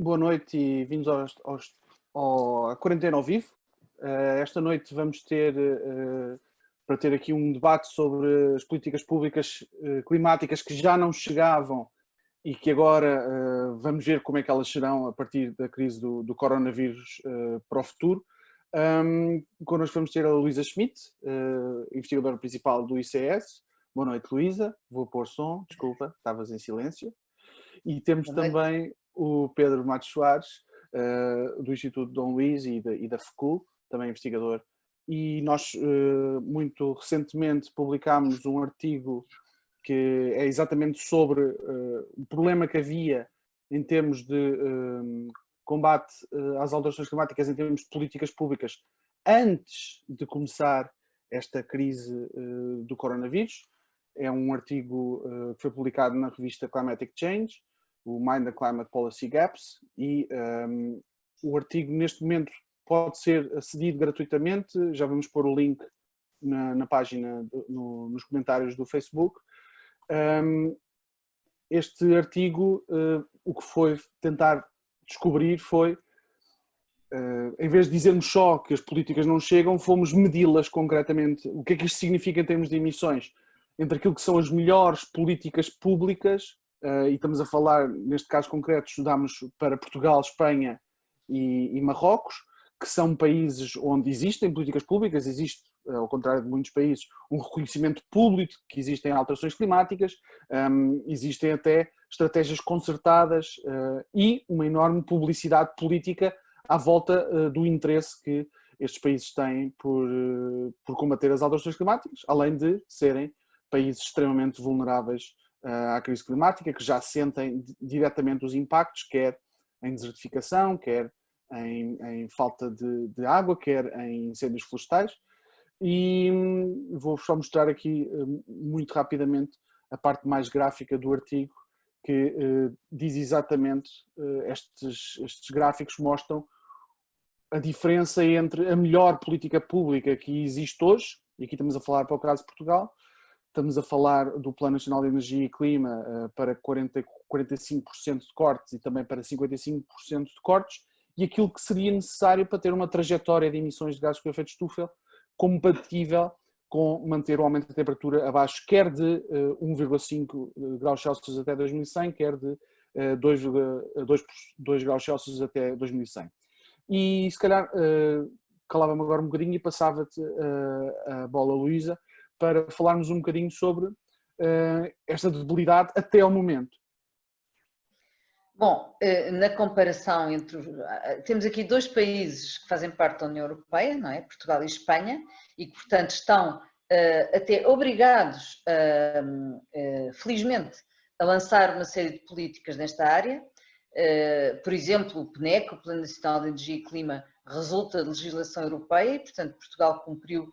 Boa noite e vindos à quarentena ao vivo. Esta noite vamos ter, para ter aqui um debate sobre as políticas públicas climáticas que já não chegavam e que agora vamos ver como é que elas serão a partir da crise do coronavírus para o futuro. Connosco vamos ter a Luísa Schmidt, investigadora principal do ICS. Boa noite, Luísa. Vou pôr som, desculpa, estavas em silêncio. E temos também o Pedro Matos Soares, do Instituto Dom Luís e da FECul, também investigador. E nós, muito recentemente, publicámos um artigo que é exatamente sobre o problema que havia em termos de combate às alterações climáticas, em termos de políticas públicas, antes de começar esta crise do coronavírus. É um artigo que foi publicado na revista Climatic Change, o Mind the Climate Policy Gaps, e o artigo neste momento pode ser acedido gratuitamente. Já vamos pôr o link na página, nos comentários do Facebook. Este artigo, o que foi tentar descobrir foi, em vez de dizermos só que as políticas não chegam, fomos medi-las concretamente. O que é que isto significa em termos de emissões? Entre aquilo que são as melhores políticas públicas, e estamos a falar, neste caso concreto, estudámos para Portugal, Espanha e Marrocos, que são países onde existem políticas públicas, existe, ao contrário de muitos países, um reconhecimento público que existem alterações climáticas, existem até estratégias concertadas e uma enorme publicidade política à volta do interesse que estes países têm por combater as alterações climáticas, além de serem países extremamente vulneráveis à crise climática, que já sentem diretamente os impactos, quer em desertificação, quer em falta de água, quer em incêndios florestais. E vou só mostrar aqui muito rapidamente a parte mais gráfica do artigo, que diz exatamente, estes gráficos mostram a diferença entre a melhor política pública que existe hoje, e aqui estamos a falar para o caso de Portugal. Estamos a falar do Plano Nacional de Energia e Clima para 45% de cortes e também para 55% de cortes, e aquilo que seria necessário para ter uma trajetória de emissões de gases com efeito de estufa compatível com manter o aumento da temperatura abaixo, quer de 1,5 graus Celsius até 2100, quer de 2 graus Celsius até 2100. E se calhar calava-me agora um bocadinho e passava-te a bola, Luísa, para falarmos um bocadinho sobre esta debilidade até ao momento. Bom, na comparação temos aqui dois países que fazem parte da União Europeia, não é? Portugal e Espanha, e que, portanto, estão até obrigados, felizmente, a lançar uma série de políticas nesta área. Por exemplo, o PNEC, o Plano Nacional de Energia e Clima, resulta de legislação europeia e, portanto, Portugal cumpriu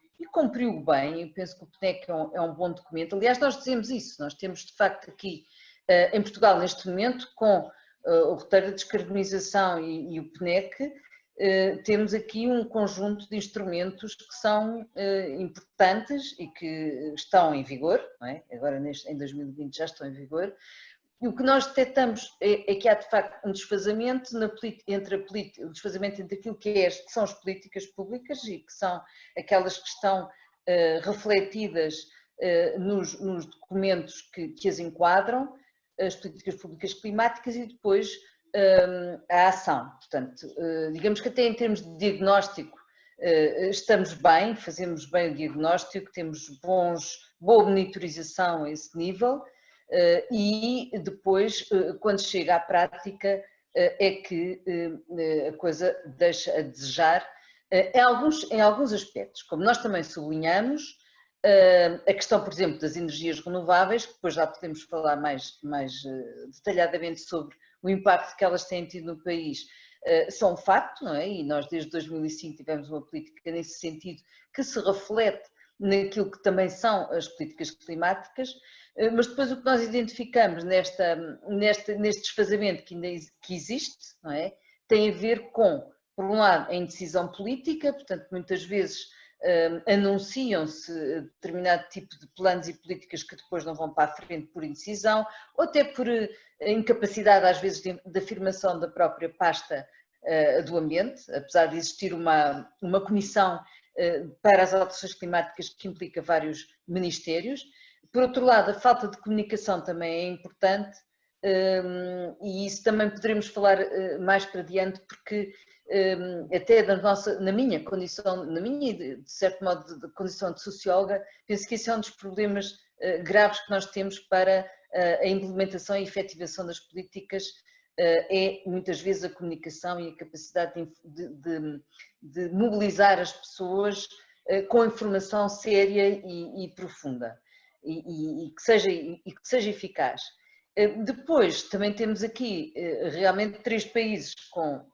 bem. Eu penso que o PNEC é um bom documento. Aliás, nós dizemos isso, nós temos, de facto, aqui em Portugal, neste momento, com o roteiro da descarbonização e o PNEC, temos aqui um conjunto de instrumentos que são importantes e que estão em vigor, não é? Agora em 2020 já estão em vigor. E o que nós detectamos é que há, de facto, um desfazamento entre aquilo que são as políticas públicas e que são aquelas que estão refletidas nos documentos que as enquadram, as políticas públicas climáticas, e depois a ação. Portanto, digamos que até em termos de diagnóstico estamos bem, fazemos bem o diagnóstico, temos boa monitorização a esse nível. E depois, quando chega à prática, é que a coisa deixa a desejar em alguns aspectos. Como nós também sublinhamos, a questão, por exemplo, das energias renováveis, que depois já podemos falar mais detalhadamente sobre o impacto que elas têm tido no país, são um facto, não é? E nós desde 2005 tivemos uma política nesse sentido que se reflete naquilo que também são as políticas climáticas, mas depois o que nós identificamos neste desfazamento que existe, não é? Tem a ver com, por um lado, a indecisão política, portanto, muitas vezes anunciam-se determinado tipo de planos e políticas que depois não vão para a frente por indecisão, ou até por incapacidade, às vezes, de afirmação da própria pasta do ambiente, apesar de existir uma comissão para as alterações climáticas que implica vários ministérios. Por outro lado, a falta de comunicação também é importante, e isso também poderemos falar mais para diante, porque até na minha condição, de certo modo, de condição de socióloga, penso que esse é um dos problemas graves que nós temos para a implementação e efetivação das políticas, é muitas vezes a comunicação e a capacidade de mobilizar as pessoas com informação séria e profunda, e que seja eficaz. Depois, também temos aqui realmente 3 países com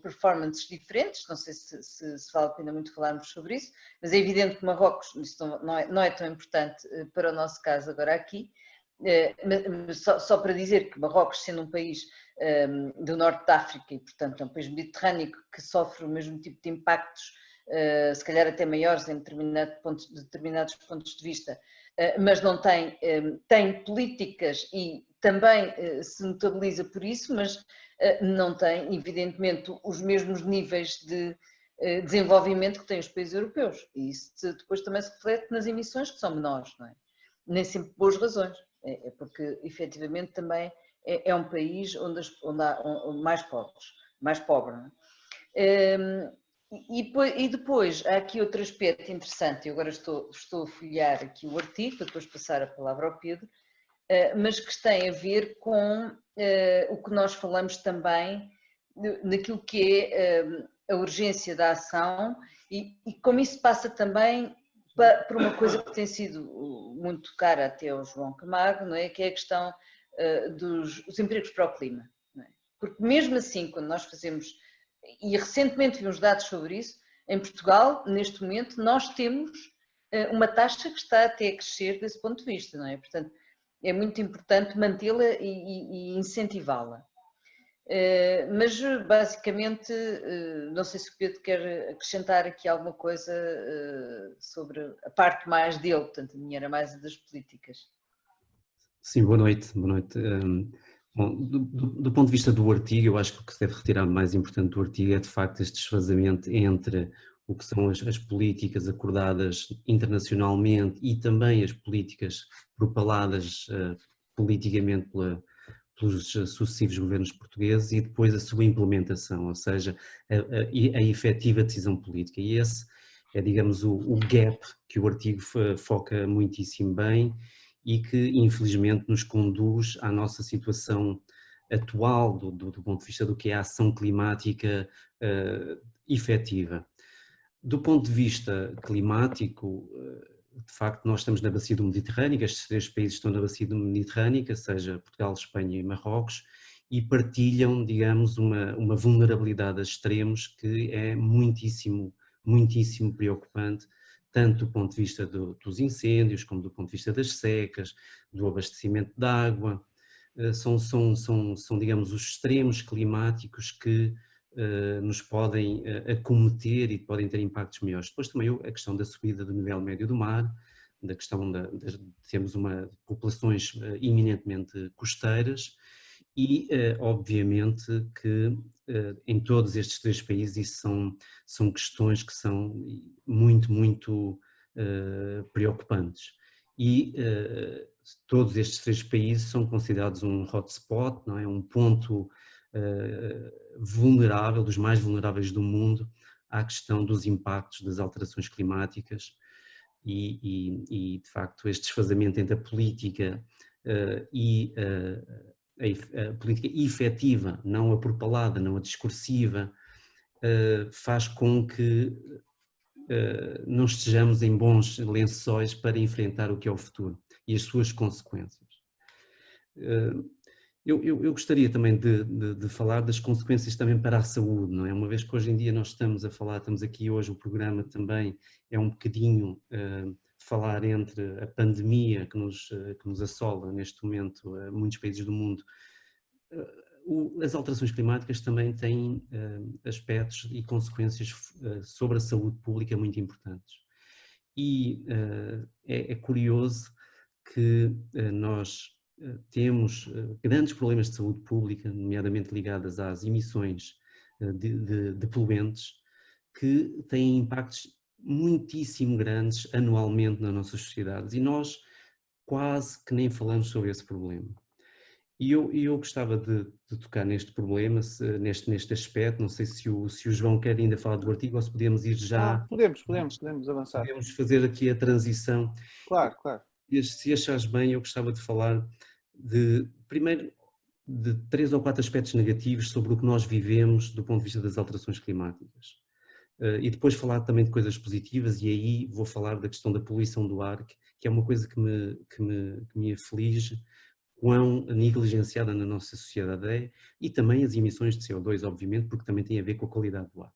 performances diferentes, não sei se vale a pena muito falarmos sobre isso, mas é evidente que Marrocos, isso não é tão importante para o nosso caso agora aqui, mas só para dizer que Marrocos, sendo um país do norte da África e, portanto, é um país mediterrâneo que sofre o mesmo tipo de impactos, se calhar até maiores em determinados pontos de vista, mas não tem políticas e também se notabiliza por isso, mas não tem, evidentemente, os mesmos níveis de desenvolvimento que têm os países europeus. E isso depois também se reflete nas emissões, que são menores, não é? Nem sempre por boas razões, é porque efetivamente também é um país onde há mais pobre, não é? E depois há aqui outro aspecto interessante, eu agora estou a folhear aqui o artigo, para depois passar a palavra ao Pedro, mas que tem a ver com o que nós falamos também, naquilo que é a urgência da ação e como isso passa também por uma coisa que tem sido muito cara até ao João Camargo, não é? Que é a questão dos empregos para o clima. Não é? Porque mesmo assim, quando nós fazemos, e recentemente vimos dados sobre isso, em Portugal, neste momento, nós temos uma taxa que está até a crescer desse ponto de vista, não é? Portanto, é muito importante mantê-la e incentivá-la. Mas, basicamente, não sei se o Pedro quer acrescentar aqui alguma coisa sobre a parte mais dele, portanto, a minha era mais a das políticas. Sim, boa noite. Boa noite. Bom, do ponto de vista do artigo, eu acho que o que se deve retirar mais importante do artigo é, de facto, este desfazamento entre o que são as políticas acordadas internacionalmente e também as políticas propaladas politicamente pelos sucessivos governos portugueses e depois a sua implementação, ou seja, a efetiva decisão política. E esse é, digamos, o gap que o artigo foca muitíssimo bem e que infelizmente nos conduz à nossa situação atual do ponto de vista do que é a ação climática efetiva. Do ponto de vista climático, de facto nós estamos na bacia do Mediterrâneo, estes 3 países estão na bacia do Mediterrâneo, seja Portugal, Espanha e Marrocos, e partilham, digamos, uma vulnerabilidade a extremos que é muitíssimo preocupante, tanto do ponto de vista dos incêndios, como do ponto de vista das secas, do abastecimento de água. São, digamos, os extremos climáticos que nos podem acometer e podem ter impactos maiores. Depois também a questão da subida do nível médio do mar, da questão de termos populações eminentemente costeiras e, obviamente, que em todos estes 3 países isso são questões que são muito preocupantes. E todos estes 3 países são considerados um hotspot, não é? Um ponto vulnerável, dos mais vulneráveis do mundo, à questão dos impactos das alterações climáticas e de facto este desfazamento entre a política e a política efetiva, não a propalada, não a discursiva, faz com que não estejamos em bons lençóis para enfrentar o que é o futuro e as suas consequências. Eu gostaria também de falar das consequências também para a saúde, não é? Uma vez que hoje em dia nós estamos aqui hoje, o programa também é um bocadinho falar entre a pandemia que nos assola neste momento muitos países do mundo. As alterações climáticas também têm aspectos e consequências sobre a saúde pública muito importantes. E é curioso que nós temos grandes problemas de saúde pública, nomeadamente ligadas às emissões de poluentes, que têm impactos muitíssimo grandes anualmente nas nossas sociedades, e nós quase que nem falamos sobre esse problema. E eu gostava de tocar neste problema, neste aspecto. Não sei se o João quer ainda falar do artigo ou se podemos ir já. Podemos avançar. Podemos fazer aqui a transição. Claro, claro. Se achares bem, eu gostava de falar primeiro de 3 ou 4 aspectos negativos sobre o que nós vivemos do ponto de vista das alterações climáticas. E depois falar também de coisas positivas, e aí vou falar da questão da poluição do ar, que é uma coisa que me aflige, quão negligenciada na nossa sociedade é, e também as emissões de CO2, obviamente, porque também tem a ver com a qualidade do ar.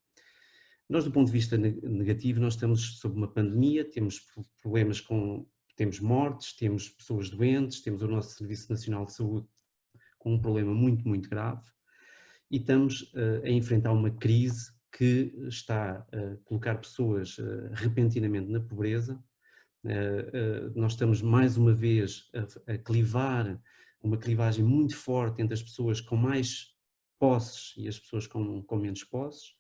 Nós, do ponto de vista negativo, nós estamos sob uma pandemia, temos problemas temos mortes, temos pessoas doentes, temos o nosso Serviço Nacional de Saúde com um problema muito, muito grave, e estamos a enfrentar uma crise que está a colocar pessoas repentinamente na pobreza. Nós estamos mais uma vez a clivar, uma clivagem muito forte entre as pessoas com mais posses e as pessoas com menos posses,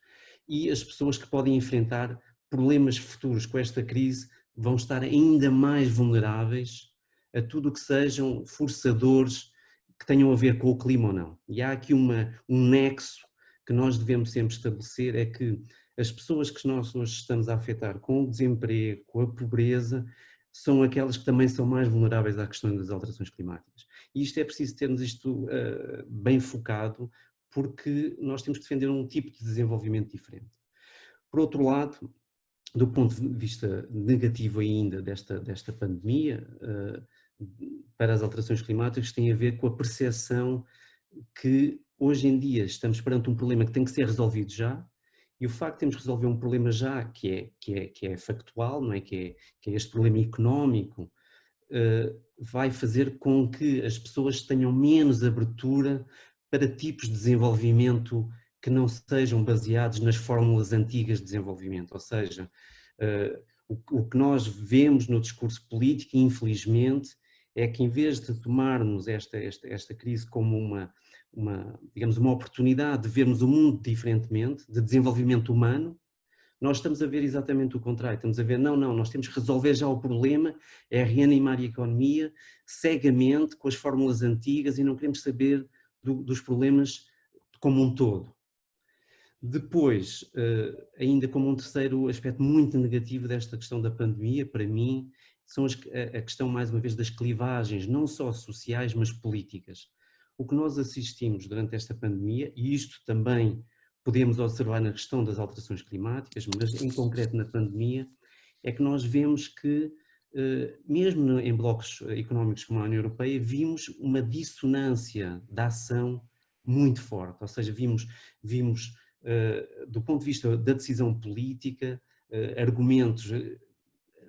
e as pessoas que podem enfrentar problemas futuros com esta crise vão estar ainda mais vulneráveis a tudo o que sejam forçadores que tenham a ver com o clima ou não. E há aqui um nexo que nós devemos sempre estabelecer, é que as pessoas que nós hoje estamos a afetar com o desemprego, com a pobreza, são aquelas que também são mais vulneráveis à questão das alterações climáticas. E isto é preciso termos isto bem focado, porque nós temos que defender um tipo de desenvolvimento diferente. Por outro lado, do ponto de vista negativo ainda desta pandemia, para as alterações climáticas, tem a ver com a percepção que hoje em dia estamos perante um problema que tem que ser resolvido já, e o facto de termos que resolver um problema já, que é factual, não é? Que é este problema económico, vai fazer com que as pessoas tenham menos abertura para tipos de desenvolvimento que não sejam baseados nas fórmulas antigas de desenvolvimento. Ou seja, o que nós vemos no discurso político, infelizmente, é que em vez de tomarmos esta crise como digamos, uma oportunidade de vermos o mundo diferentemente, de desenvolvimento humano, nós estamos a ver exatamente o contrário. Estamos a ver, não, nós temos que resolver já o problema, é reanimar a economia cegamente com as fórmulas antigas, e não queremos saber dos problemas como um todo. Depois, ainda como um terceiro aspecto muito negativo desta questão da pandemia, para mim, são a questão, mais uma vez, das clivagens, não só sociais, mas políticas. O que nós assistimos durante esta pandemia, e isto também podemos observar na questão das alterações climáticas, mas em concreto na pandemia, é que nós vemos que, mesmo em blocos económicos como a União Europeia, vimos uma dissonância da ação muito forte. Ou seja, vimos do ponto de vista da decisão política, argumentos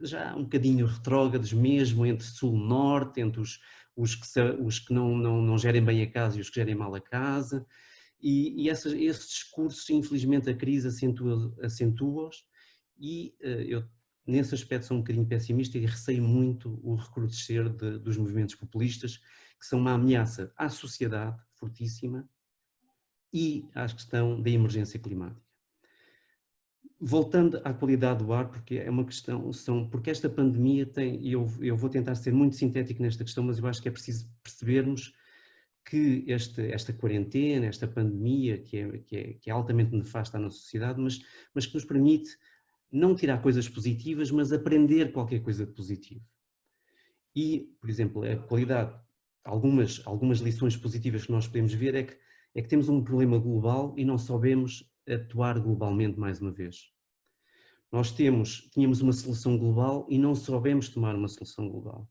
já um bocadinho retrógrados, mesmo entre sul-norte, entre os que não gerem bem a casa e os que gerem mal a casa, e esses discursos, infelizmente, a crise acentua-os, e eu, nesse aspecto, sou um bocadinho pessimista e receio muito o recrudescer dos movimentos populistas, que são uma ameaça à sociedade fortíssima e à questão da emergência climática. Voltando à qualidade do ar, porque é uma questão, porque esta pandemia tem, e eu vou tentar ser muito sintético nesta questão, mas eu acho que é preciso percebermos que esta quarentena, esta pandemia, que é altamente nefasta à nossa sociedade, mas que nos permite não tirar coisas positivas, mas aprender qualquer coisa de positivo. E, por exemplo, a qualidade, algumas lições positivas que nós podemos ver é que temos um problema global e não sabemos atuar globalmente mais uma vez. Nós tínhamos uma solução global e não soubemos tomar uma solução global.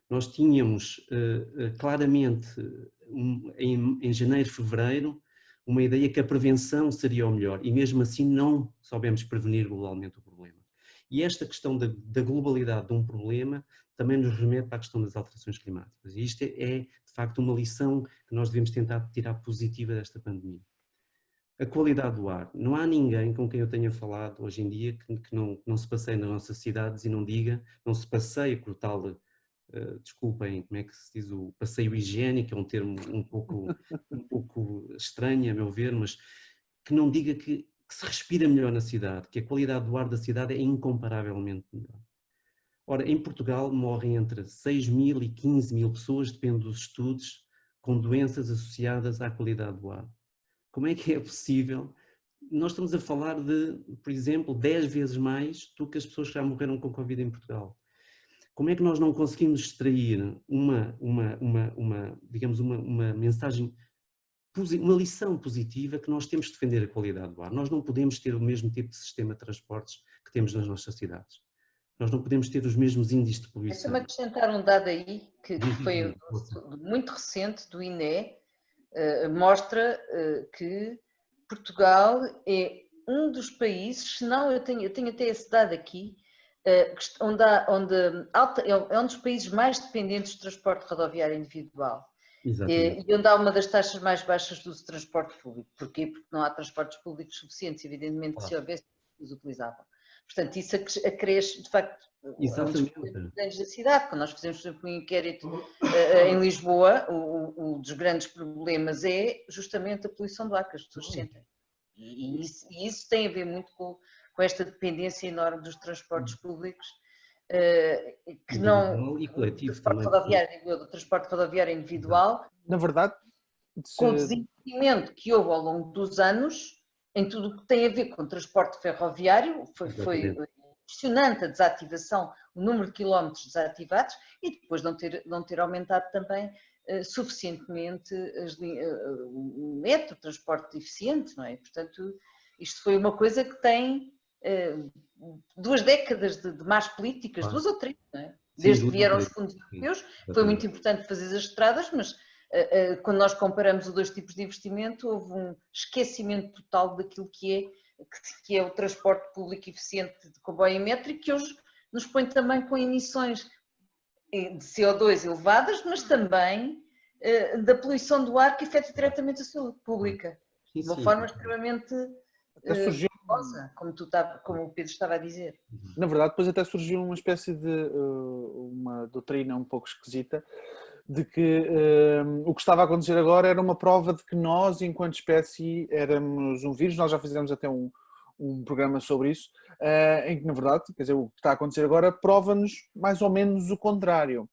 Nós tínhamos claramente, em janeiro, fevereiro, uma ideia que a prevenção seria o melhor, e mesmo assim não soubemos prevenir globalmente o problema. E esta questão da globalidade de um problema também nos remete para a questão das alterações climáticas. E isto é, de facto, uma lição que nós devemos tentar tirar positiva desta pandemia. A qualidade do ar. Não há ninguém com quem eu tenha falado hoje em dia que não se passeie nas nossas cidades e não diga, não se passeie por tal, desculpem, como é que se diz, o passeio higiênico, é um termo um pouco estranho a meu ver, mas que não diga que se respira melhor na cidade, que a qualidade do ar da cidade é incomparavelmente melhor. Ora, em Portugal morrem entre 6.000 e 15.000 pessoas, depende dos estudos, com doenças associadas à qualidade do ar. Como é que é possível? Nós estamos a falar de, por exemplo, 10 vezes mais do que as pessoas que já morreram com Covid em Portugal. Como é que nós não conseguimos extrair digamos, uma mensagem, uma lição positiva que nós temos de defender a qualidade do ar? Nós não podemos ter o mesmo tipo de sistema de transportes que temos nas nossas cidades. Nós não podemos ter os mesmos índices de poluição. Deixa-me acrescentar um dado aí, que foi muito recente, do INE, mostra que Portugal é um dos países, se não, eu tenho até esse dado aqui, onde é um dos países mais dependentes do transporte rodoviário individual. E onde há uma das taxas mais baixas do uso de transporte público. Porquê? Porque não há transportes públicos suficientes, evidentemente, que se houvesse, os utilizavam. Portanto, isso acresce, de facto, da cidade. Quando nós fizemos, por exemplo, um inquérito em Lisboa, um dos grandes problemas é justamente a poluição do ar que as pessoas sentem. E isso tem a ver muito com esta dependência enorme dos transportes públicos, que não... E coletivo do transporte rodoviário individual. Na verdade, com o desenvolvimento que houve ao longo dos anos, em tudo o que tem a ver com o transporte ferroviário, foi impressionante a desativação, o número de quilómetros desativados, e depois não ter aumentado também suficientemente o metro, o transporte eficiente, não é? Portanto, isto foi uma coisa que tem 2 décadas de más políticas, 2 ou 3, não é? Desde que vieram os fundos europeus, foi muito importante fazer as estradas, mas quando nós comparamos os 2 tipos de investimento, houve um esquecimento total daquilo que é o transporte público eficiente de comboio e metro, que hoje nos põe também com emissões de CO2 elevadas, mas também da poluição do ar que afeta diretamente a saúde pública, de uma forma extremamente perigosa, como o Pedro estava a dizer. Na verdade, depois até surgiu uma espécie de uma doutrina um pouco esquisita, de que o que estava a acontecer agora era uma prova de que nós, enquanto espécie, éramos um vírus. Nós já fizemos até um programa sobre isso, em que, na verdade, quer dizer, o que está a acontecer agora prova-nos mais ou menos o contrário.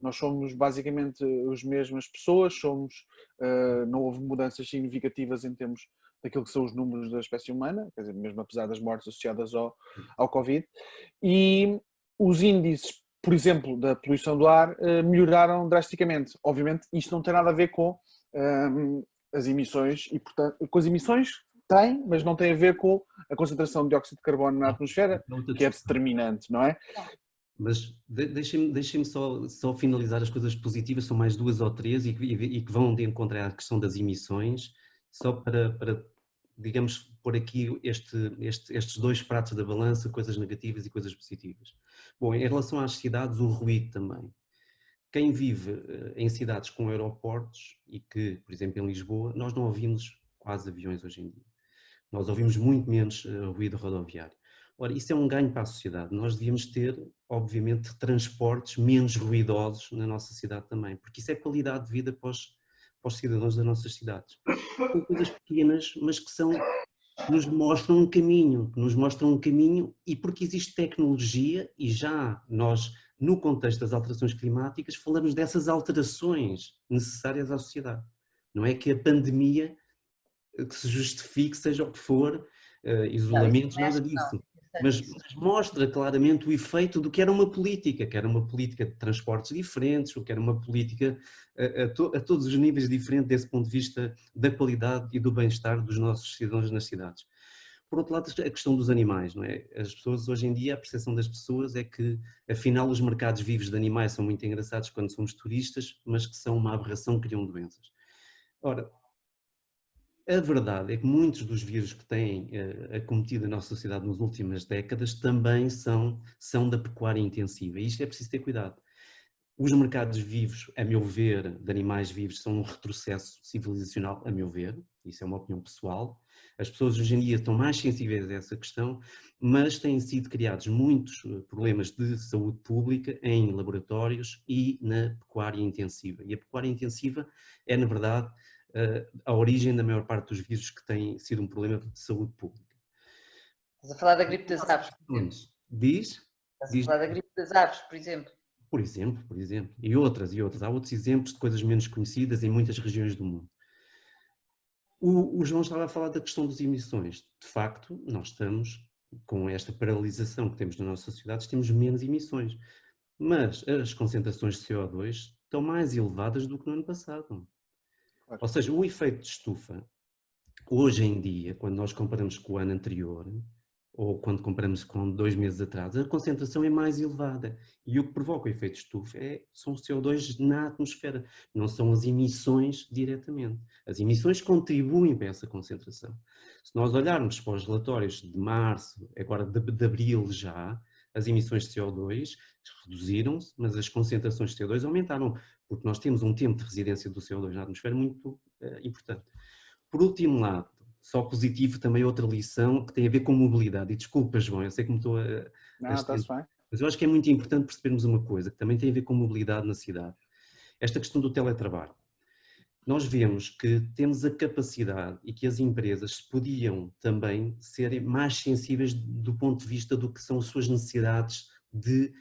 Nós somos basicamente as mesmas pessoas, não houve mudanças significativas em termos daquilo que são os números da espécie humana, quer dizer, mesmo apesar das mortes associadas ao Covid, e os índices, por exemplo, da poluição do ar melhoraram drasticamente. Obviamente, isto não tem nada a ver com as emissões, e portanto, com as emissões tem, mas não tem a ver com a concentração de dióxido de carbono na atmosfera, que é determinante, não é? Mas deixem-me só finalizar as coisas positivas, são mais 2 ou 3 e que vão de encontro à questão das emissões, só para digamos, pôr aqui estes 2 pratos da balança, coisas negativas e coisas positivas. Bom, em relação às cidades, o ruído também. Quem vive em cidades com aeroportos e que, por exemplo, em Lisboa, nós não ouvimos quase aviões hoje em dia. Nós ouvimos muito menos ruído rodoviário. Ora, isso é um ganho para a sociedade. Nós devíamos ter, obviamente, transportes menos ruidosos na nossa cidade também, porque isso é qualidade de vida para os cidadãos das nossas cidades. São coisas pequenas, mas que nos mostram um caminho, e porque existe tecnologia, e já nós, no contexto das alterações climáticas, falamos dessas alterações necessárias à sociedade. Não é que a pandemia que se justifique, seja o que for, isolamentos, nada disso. Mas mostra claramente o efeito do que era uma política, de transportes diferentes, o que era uma política a todos os níveis diferentes desse ponto de vista da qualidade e do bem-estar dos nossos cidadãos nas cidades. Por outro lado, a questão dos animais, não é? As pessoas, hoje em dia, a percepção das pessoas é que, afinal, os mercados vivos de animais são muito engraçados quando somos turistas, mas que são uma aberração, criam doenças. Ora, a verdade é que muitos dos vírus que têm acometido a nossa sociedade nas últimas décadas também são da pecuária intensiva, e isto é preciso ter cuidado. Os mercados vivos, a meu ver, de animais vivos, são um retrocesso civilizacional, a meu ver, isso é uma opinião pessoal, As pessoas hoje em dia estão mais sensíveis a essa questão, mas têm sido criados muitos problemas de saúde pública em laboratórios e na pecuária intensiva. E a pecuária intensiva é, na verdade, a origem da maior parte dos vírus que têm sido um problema de saúde pública. Estás a falar da gripe das aves, por exemplo. Diz? Estás a falar da gripe das aves, por exemplo. Por exemplo. E outras. Há outros exemplos de coisas menos conhecidas em muitas regiões do mundo. O João estava a falar da questão das emissões. De facto, nós estamos, com esta paralisação que temos nas nossas sociedades, temos menos emissões. Mas as concentrações de CO2 estão mais elevadas do que no ano passado. Claro. Ou seja, o efeito de estufa, hoje em dia, quando nós comparamos com o ano anterior, ou quando comparamos com 2 meses atrás, a concentração é mais elevada. E o que provoca o efeito de estufa são os CO2 na atmosfera, não são as emissões diretamente. As emissões contribuem para essa concentração. Se nós olharmos para os relatórios de março, agora de abril já, as emissões de CO2 reduziram-se, mas as concentrações de CO2 aumentaram, porque nós temos um tempo de residência do CO2 na atmosfera muito importante. Por último lado, só positivo, também outra lição que tem a ver com mobilidade. E desculpa, João, eu sei que me estou a... Não, está-se bem. Mas eu acho que é muito importante percebermos uma coisa, que também tem a ver com mobilidade na cidade. Esta questão do teletrabalho. Nós vemos que temos a capacidade e que as empresas podiam também ser mais sensíveis do ponto de vista do que são as suas necessidades de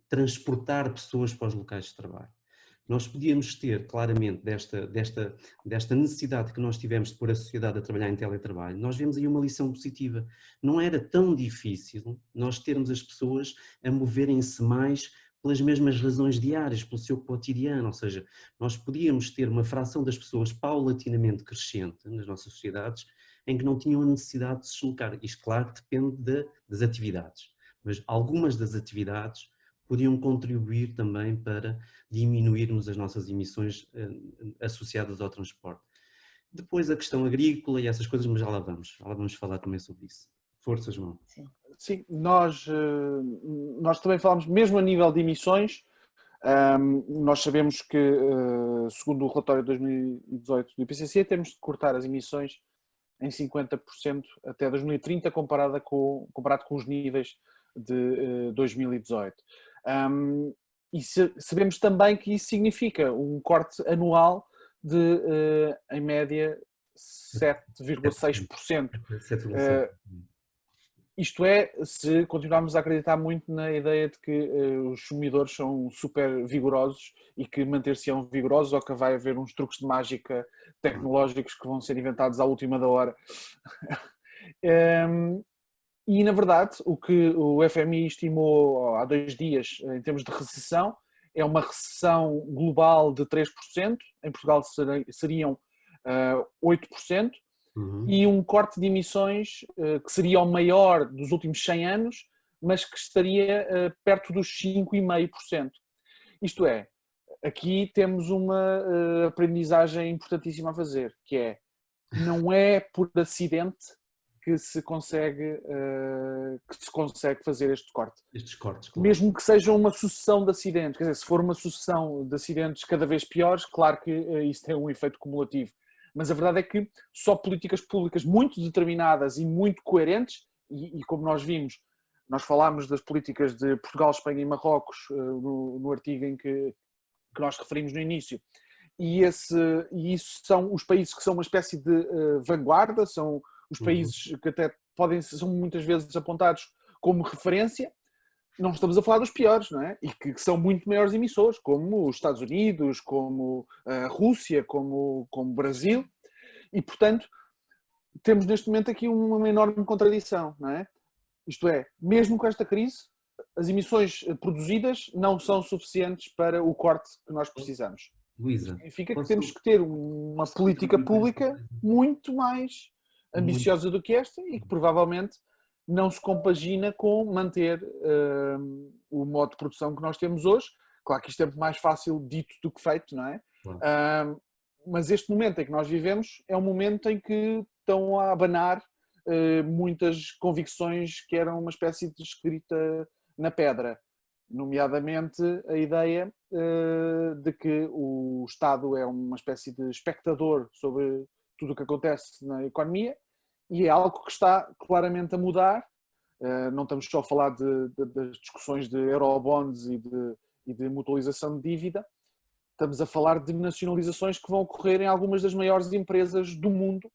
transportar pessoas para os locais de trabalho. Nós podíamos ter claramente desta necessidade que nós tivemos de pôr a sociedade a trabalhar em teletrabalho, nós vemos aí uma lição positiva. Não era tão difícil nós termos as pessoas a moverem-se mais pelas mesmas razões diárias, pelo seu cotidiano, ou seja, nós podíamos ter uma fração das pessoas paulatinamente crescente nas nossas sociedades em que não tinham a necessidade de se deslocar. Isto, claro, depende das atividades, mas algumas das atividades podiam contribuir também para diminuirmos as nossas emissões associadas ao transporte. Depois a questão agrícola e essas coisas, mas já lá vamos falar também sobre isso. Força, João. Sim, nós também falamos, mesmo a nível de emissões, nós sabemos que, segundo o relatório de 2018 do IPCC, temos de cortar as emissões em 50% até 2030, comparado com os níveis de 2018. E sabemos também que isso significa um corte anual de, em média, 7,6%. Isto é, se continuarmos a acreditar muito na ideia de que os consumidores são super vigorosos e que manter-se-ão vigorosos, ou que vai haver uns truques de mágica tecnológicos que vão ser inventados à última da hora. E, na verdade, o que o FMI estimou há 2 dias em termos de recessão é uma recessão global de 3%, em Portugal seriam 8%, e um corte de emissões que seria o maior dos últimos 100 anos, mas que estaria perto dos 5,5%. Isto é, aqui temos uma aprendizagem importantíssima a fazer, que é, não é por acidente que se consegue fazer este corte. Estes cortes, claro. Mesmo que seja uma sucessão de acidentes, quer dizer, se for uma sucessão de acidentes cada vez piores, claro que isso tem um efeito cumulativo. Mas a verdade é que só políticas públicas muito determinadas e muito coerentes, e como nós vimos, nós falámos das políticas de Portugal, Espanha e Marrocos no artigo em que nós referimos no início, e isso são os países que são uma espécie de vanguarda, são os países que até são muitas vezes apontados como referência. Não estamos a falar dos piores, não é? E que são muito maiores emissores, como os Estados Unidos, como a Rússia, como o Brasil. E, portanto, temos neste momento aqui uma enorme contradição, não é? Isto é, mesmo com esta crise, as emissões produzidas não são suficientes para o corte que nós precisamos. Luísa, significa que temos que ter uma política pública muito mais ambiciosa do que esta e que provavelmente não se compagina com manter o modo de produção que nós temos hoje. Claro que isto é muito mais fácil dito do que feito, não é? Claro. Mas este momento em que nós vivemos é um momento em que estão a abanar muitas convicções que eram uma espécie de escrita na pedra, nomeadamente a ideia de que o Estado é uma espécie de espectador sobre tudo o que acontece na economia e é algo que está claramente a mudar. Não estamos só a falar das discussões de eurobonds e de mutualização de dívida, estamos a falar de nacionalizações que vão ocorrer em algumas das maiores empresas do mundo,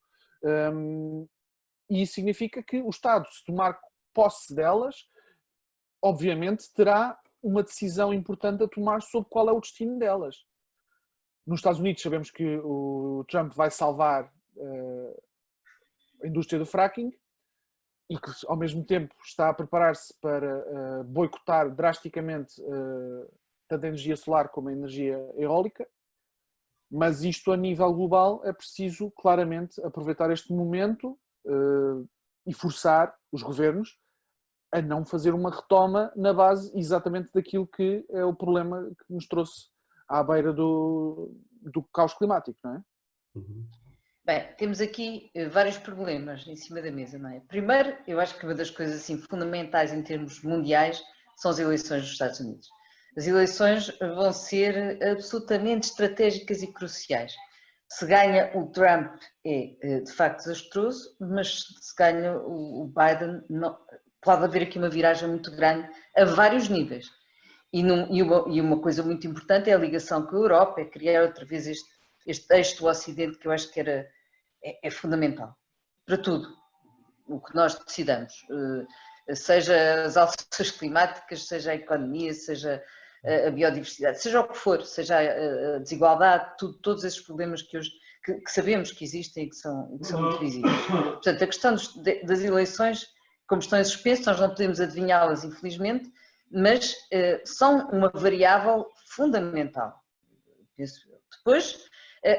e isso significa que o Estado, se tomar posse delas, obviamente terá uma decisão importante a tomar sobre qual é o destino delas. Nos Estados Unidos sabemos que o Trump vai salvar a indústria do fracking e que ao mesmo tempo está a preparar-se para boicotar drasticamente tanto a energia solar como a energia eólica, mas isto a nível global é preciso claramente aproveitar este momento e forçar os governos a não fazer uma retoma na base exatamente daquilo que é o problema que nos trouxe à beira do caos climático, não é? Uhum. Bem, temos aqui vários problemas em cima da mesa, não é? Primeiro, eu acho que uma das coisas assim, fundamentais em termos mundiais são as eleições dos Estados Unidos. As eleições vão ser absolutamente estratégicas e cruciais. Se ganha o Trump é de facto desastroso, mas se ganha o Biden, não, pode haver aqui uma viragem muito grande a vários níveis. E uma coisa muito importante é a ligação com a Europa, é criar outra vez este eixo do Ocidente, que eu acho que é fundamental para tudo o que nós decidamos, seja as alterações climáticas, seja a economia, seja a biodiversidade, seja o que for, seja a desigualdade, todos esses problemas que hoje que sabemos que existem e que são muito visíveis. Portanto, a questão das eleições, como estão em suspenso, nós não podemos adivinhá-las, infelizmente, mas são uma variável fundamental. Depois,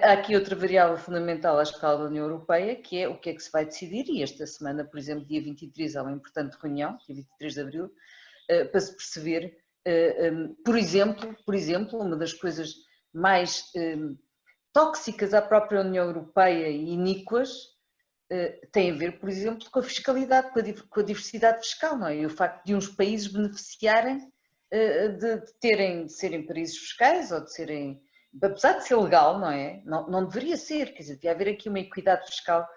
há aqui outra variável fundamental à escala da União Europeia, que é o que é que se vai decidir, e esta semana, por exemplo, dia 23, há uma importante reunião, dia 23 de abril, para se perceber, por exemplo, uma das coisas mais tóxicas à própria União Europeia e iníquas, tem a ver, por exemplo, com a fiscalidade, com a diversidade fiscal, não é? E o facto de uns países beneficiarem de serem paraísos fiscais ou de serem, apesar de ser legal, não é? Não deveria ser, quer dizer, devia haver aqui uma equidade fiscal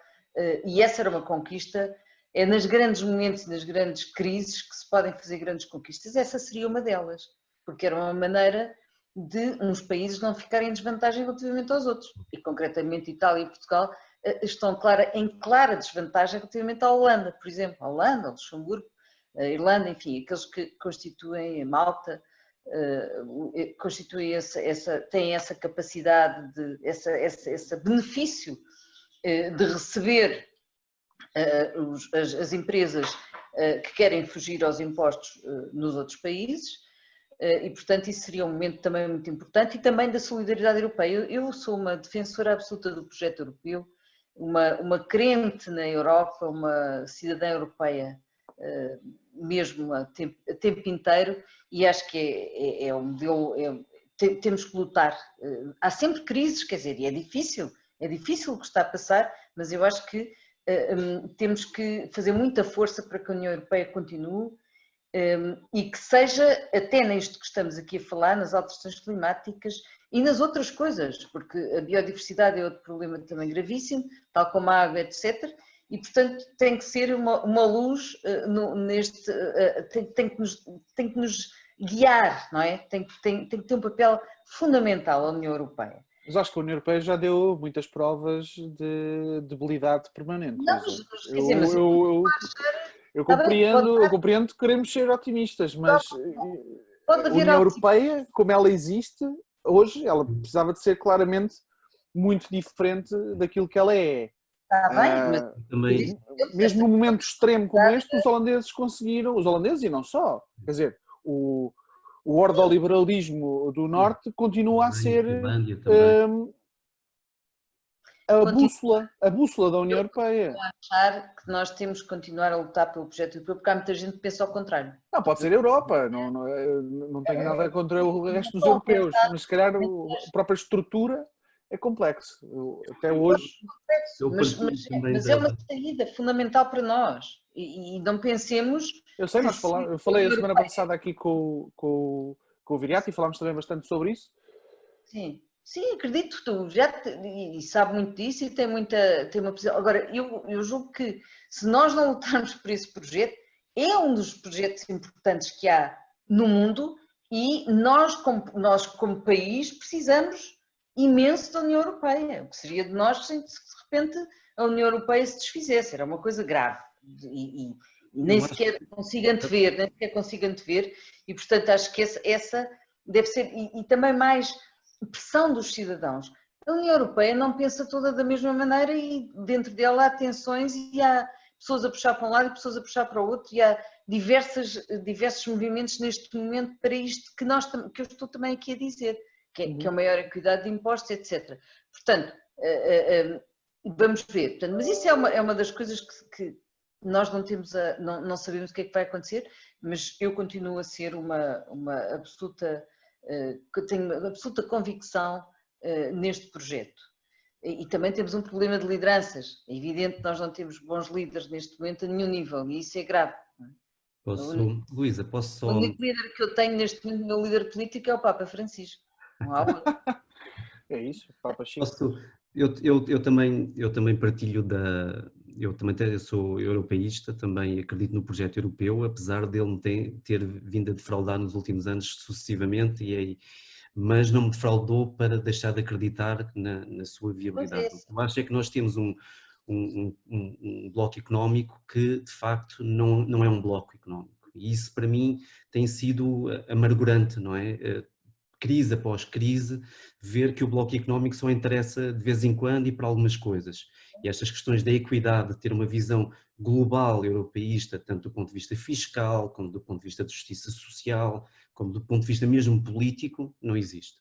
e essa era uma conquista. É nos grandes momentos e nas grandes crises que se podem fazer grandes conquistas. Essa seria uma delas, porque era uma maneira de uns países não ficarem em desvantagem relativamente aos outros. E concretamente Itália e Portugal estão em clara desvantagem relativamente à Holanda, por exemplo. A Holanda, a Luxemburgo, a Irlanda, enfim, aqueles que constituem a Malta, constituem têm essa capacidade, esse benefício de receber as empresas que querem fugir aos impostos nos outros países e, portanto, isso seria um momento também muito importante e também da solidariedade europeia. Eu sou uma defensora absoluta do projeto europeu, uma crente na Europa, uma cidadã europeia mesmo a tempo inteiro e acho que é um modelo, temos que lutar. Há sempre crises, quer dizer, e é difícil o que está a passar, mas eu acho que temos que fazer muita força para que a União Europeia continue e que seja, até nisto que estamos aqui a falar, nas alterações climáticas e nas outras coisas, porque a biodiversidade é outro problema também gravíssimo, tal como a água, etc. E, portanto, tem que ser uma luz tem que nos guiar, não é? Tem que ter um papel fundamental a União Europeia. Mas acho que a União Europeia já deu muitas provas de debilidade permanente. Não, mas eu compreendo que queremos ser otimistas, mas a União Europeia, como ela existe hoje, ela precisava de ser claramente muito diferente daquilo que ela é. Está bem, Também... mesmo num momento extremo como este, os holandeses e não só, quer dizer, o ordoliberalismo do Norte continua a ser a bússola da União Europeia. Eu achar que nós temos que continuar a lutar pelo projeto europeu, porque há muita gente que pensa ao contrário. Não, pode ser a Europa, não tenho nada contra o resto dos europeus, mas se calhar a própria estrutura é complexo. Até hoje... Mas é uma saída fundamental para nós. E não pensemos... Eu sei, eu falei a semana passada aqui com o Viriato e falámos também bastante sobre isso. Sim. Sim, acredito, tu e sabe muito disso e tem uma posição. Agora, eu julgo que se nós não lutarmos por esse projeto, é um dos projetos importantes que há no mundo e nós como país, precisamos imenso da União Europeia. O que seria de nós se de repente a União Europeia se desfizesse? Era uma coisa grave e nem sequer consigo antever, e portanto acho que essa deve ser, e também mais pressão dos cidadãos. A União Europeia não pensa toda da mesma maneira e dentro dela há tensões e há pessoas a puxar para um lado e pessoas a puxar para o outro e há diversos movimentos neste momento para isto que eu estou também aqui a dizer, que é a maior equidade de impostos, etc. Portanto, vamos ver. Portanto, mas isso é uma das coisas que nós não sabemos o que é que vai acontecer, mas eu continuo a ser uma absoluta, que tenho uma absoluta convicção neste projeto. E também temos um problema de lideranças. É evidente que nós não temos bons líderes neste momento a nenhum nível e isso é grave. Luísa, posso só... O único líder que eu tenho neste momento, o meu líder político é o Papa Francisco. Não há outro. É isso, Papa Chico. Eu também partilho eu sou europeísta, também acredito no projeto europeu, apesar dele me ter vindo a defraudar nos últimos anos sucessivamente, mas não me defraudou para deixar de acreditar na sua viabilidade. O que eu acho é que nós temos um bloco económico que de facto não é um bloco económico, e isso para mim tem sido amargurante, não é? Crise após crise, ver que o bloco económico só interessa de vez em quando e para algumas coisas. E estas questões da equidade, de ter uma visão global europeísta, tanto do ponto de vista fiscal, como do ponto de vista de justiça social, como do ponto de vista mesmo político, não existe.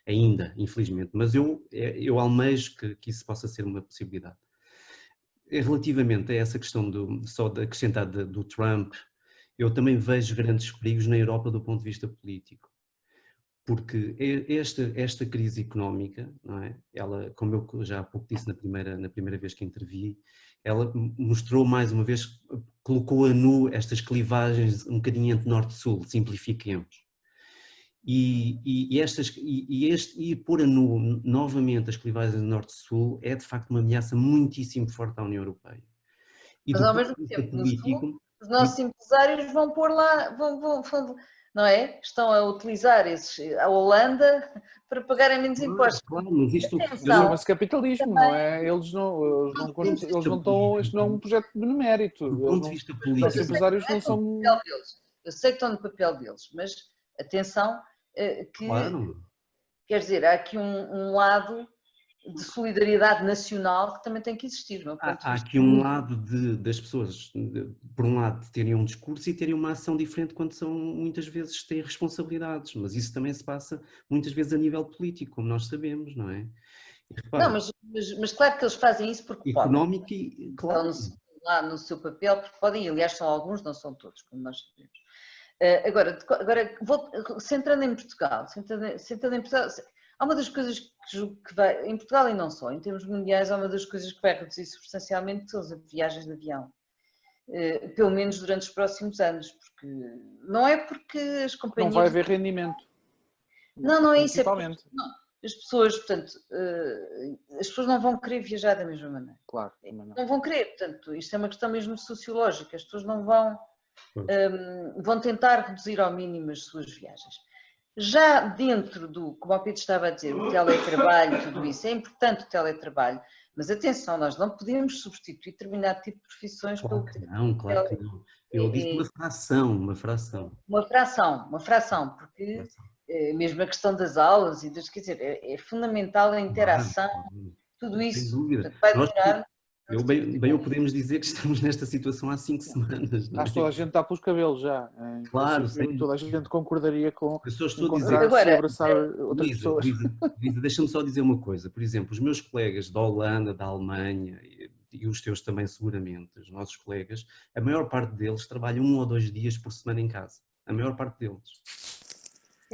Ainda, infelizmente. Mas eu almejo que isso possa ser uma possibilidade. Relativamente a essa questão só de acrescentar do Trump, eu também vejo grandes perigos na Europa do ponto de vista político. Porque esta crise económica, não é? Ela, como eu já há pouco disse na primeira vez que intervi, ela mostrou mais uma vez, colocou a nu estas clivagens um bocadinho entre norte e sul, simplifiquemos. E pôr a nu novamente as clivagens de norte e sul é de facto uma ameaça muitíssimo forte à União Europeia. Mas ao mesmo tempo, no sul, os nossos empresários vão pôr lá, não é? Estão a utilizar a Holanda para pagarem menos impostos. Claro, mas isto chama-se capitalismo, não é? Eles não estão, isto não é um projeto de mérito. Do ponto de vista político. Os empresários não são... Eu sei que estão no papel deles, mas atenção que, claro, quer dizer, há aqui um lado de solidariedade nacional que também tem que existir. Há aqui um lado das pessoas, por um lado, terem um discurso e terem uma ação diferente quando muitas vezes têm responsabilidades, mas isso também se passa muitas vezes a nível político, como nós sabemos, não é? E, repara, não, mas claro que eles fazem isso porque económico podem. E claro. Estão lá no seu papel porque podem, e aliás são alguns, não são todos, como nós sabemos. Agora centrando em Portugal, há uma das coisas que vai, em Portugal e não só, em termos mundiais, há uma das coisas que vai reduzir substancialmente são as viagens de avião. Pelo menos durante os próximos anos, porque não é porque as companhias... Não vai haver rendimento. Não é isso, é porque as pessoas, portanto, as pessoas não vão querer viajar da mesma maneira. Claro. Não vão querer, portanto, isto é uma questão mesmo sociológica, as pessoas não vão tentar reduzir ao mínimo as suas viagens. Já dentro como o Pedro estava a dizer, o teletrabalho, tudo isso, é importante o teletrabalho, mas atenção, nós não podemos substituir determinado tipo de profissões pelo... Claro que não. Eu disse uma fração. Uma fração, porque mesmo a questão das aulas, quer dizer, é fundamental a interação, tudo isso. Sem dúvida. Vai demorar... Bem, podemos dizer que estamos nesta situação há 5 semanas. Acho que toda a gente está pelos cabelos já. Claro, toda a gente concordaria com abraçar outras pessoas. Lisa, deixa-me só dizer uma coisa. Por exemplo, os meus colegas da Holanda, da Alemanha, e os teus também seguramente, os nossos colegas, a maior parte deles trabalham 1 ou 2 dias por semana em casa. A maior parte deles.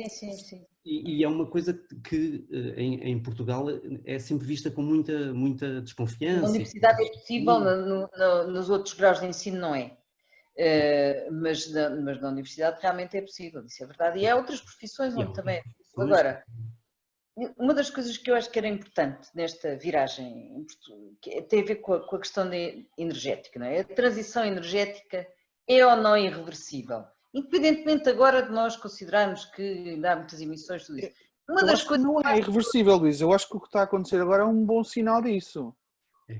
Sim. E é uma coisa que em Portugal é sempre vista com muita desconfiança. Na universidade é possível, nos outros graus de ensino não é. Mas na universidade realmente é possível, isso é verdade. E há outras profissões onde também é possível. Agora, Uma das coisas que eu acho que era importante nesta viragem tem a ver com a questão energética, não é? A transição energética é ou não irreversível? Independentemente agora de nós considerarmos que ainda há muitas emissões, tudo isso. Eu acho que não é irreversível, Luís. Eu acho que o que está a acontecer agora é um bom sinal disso.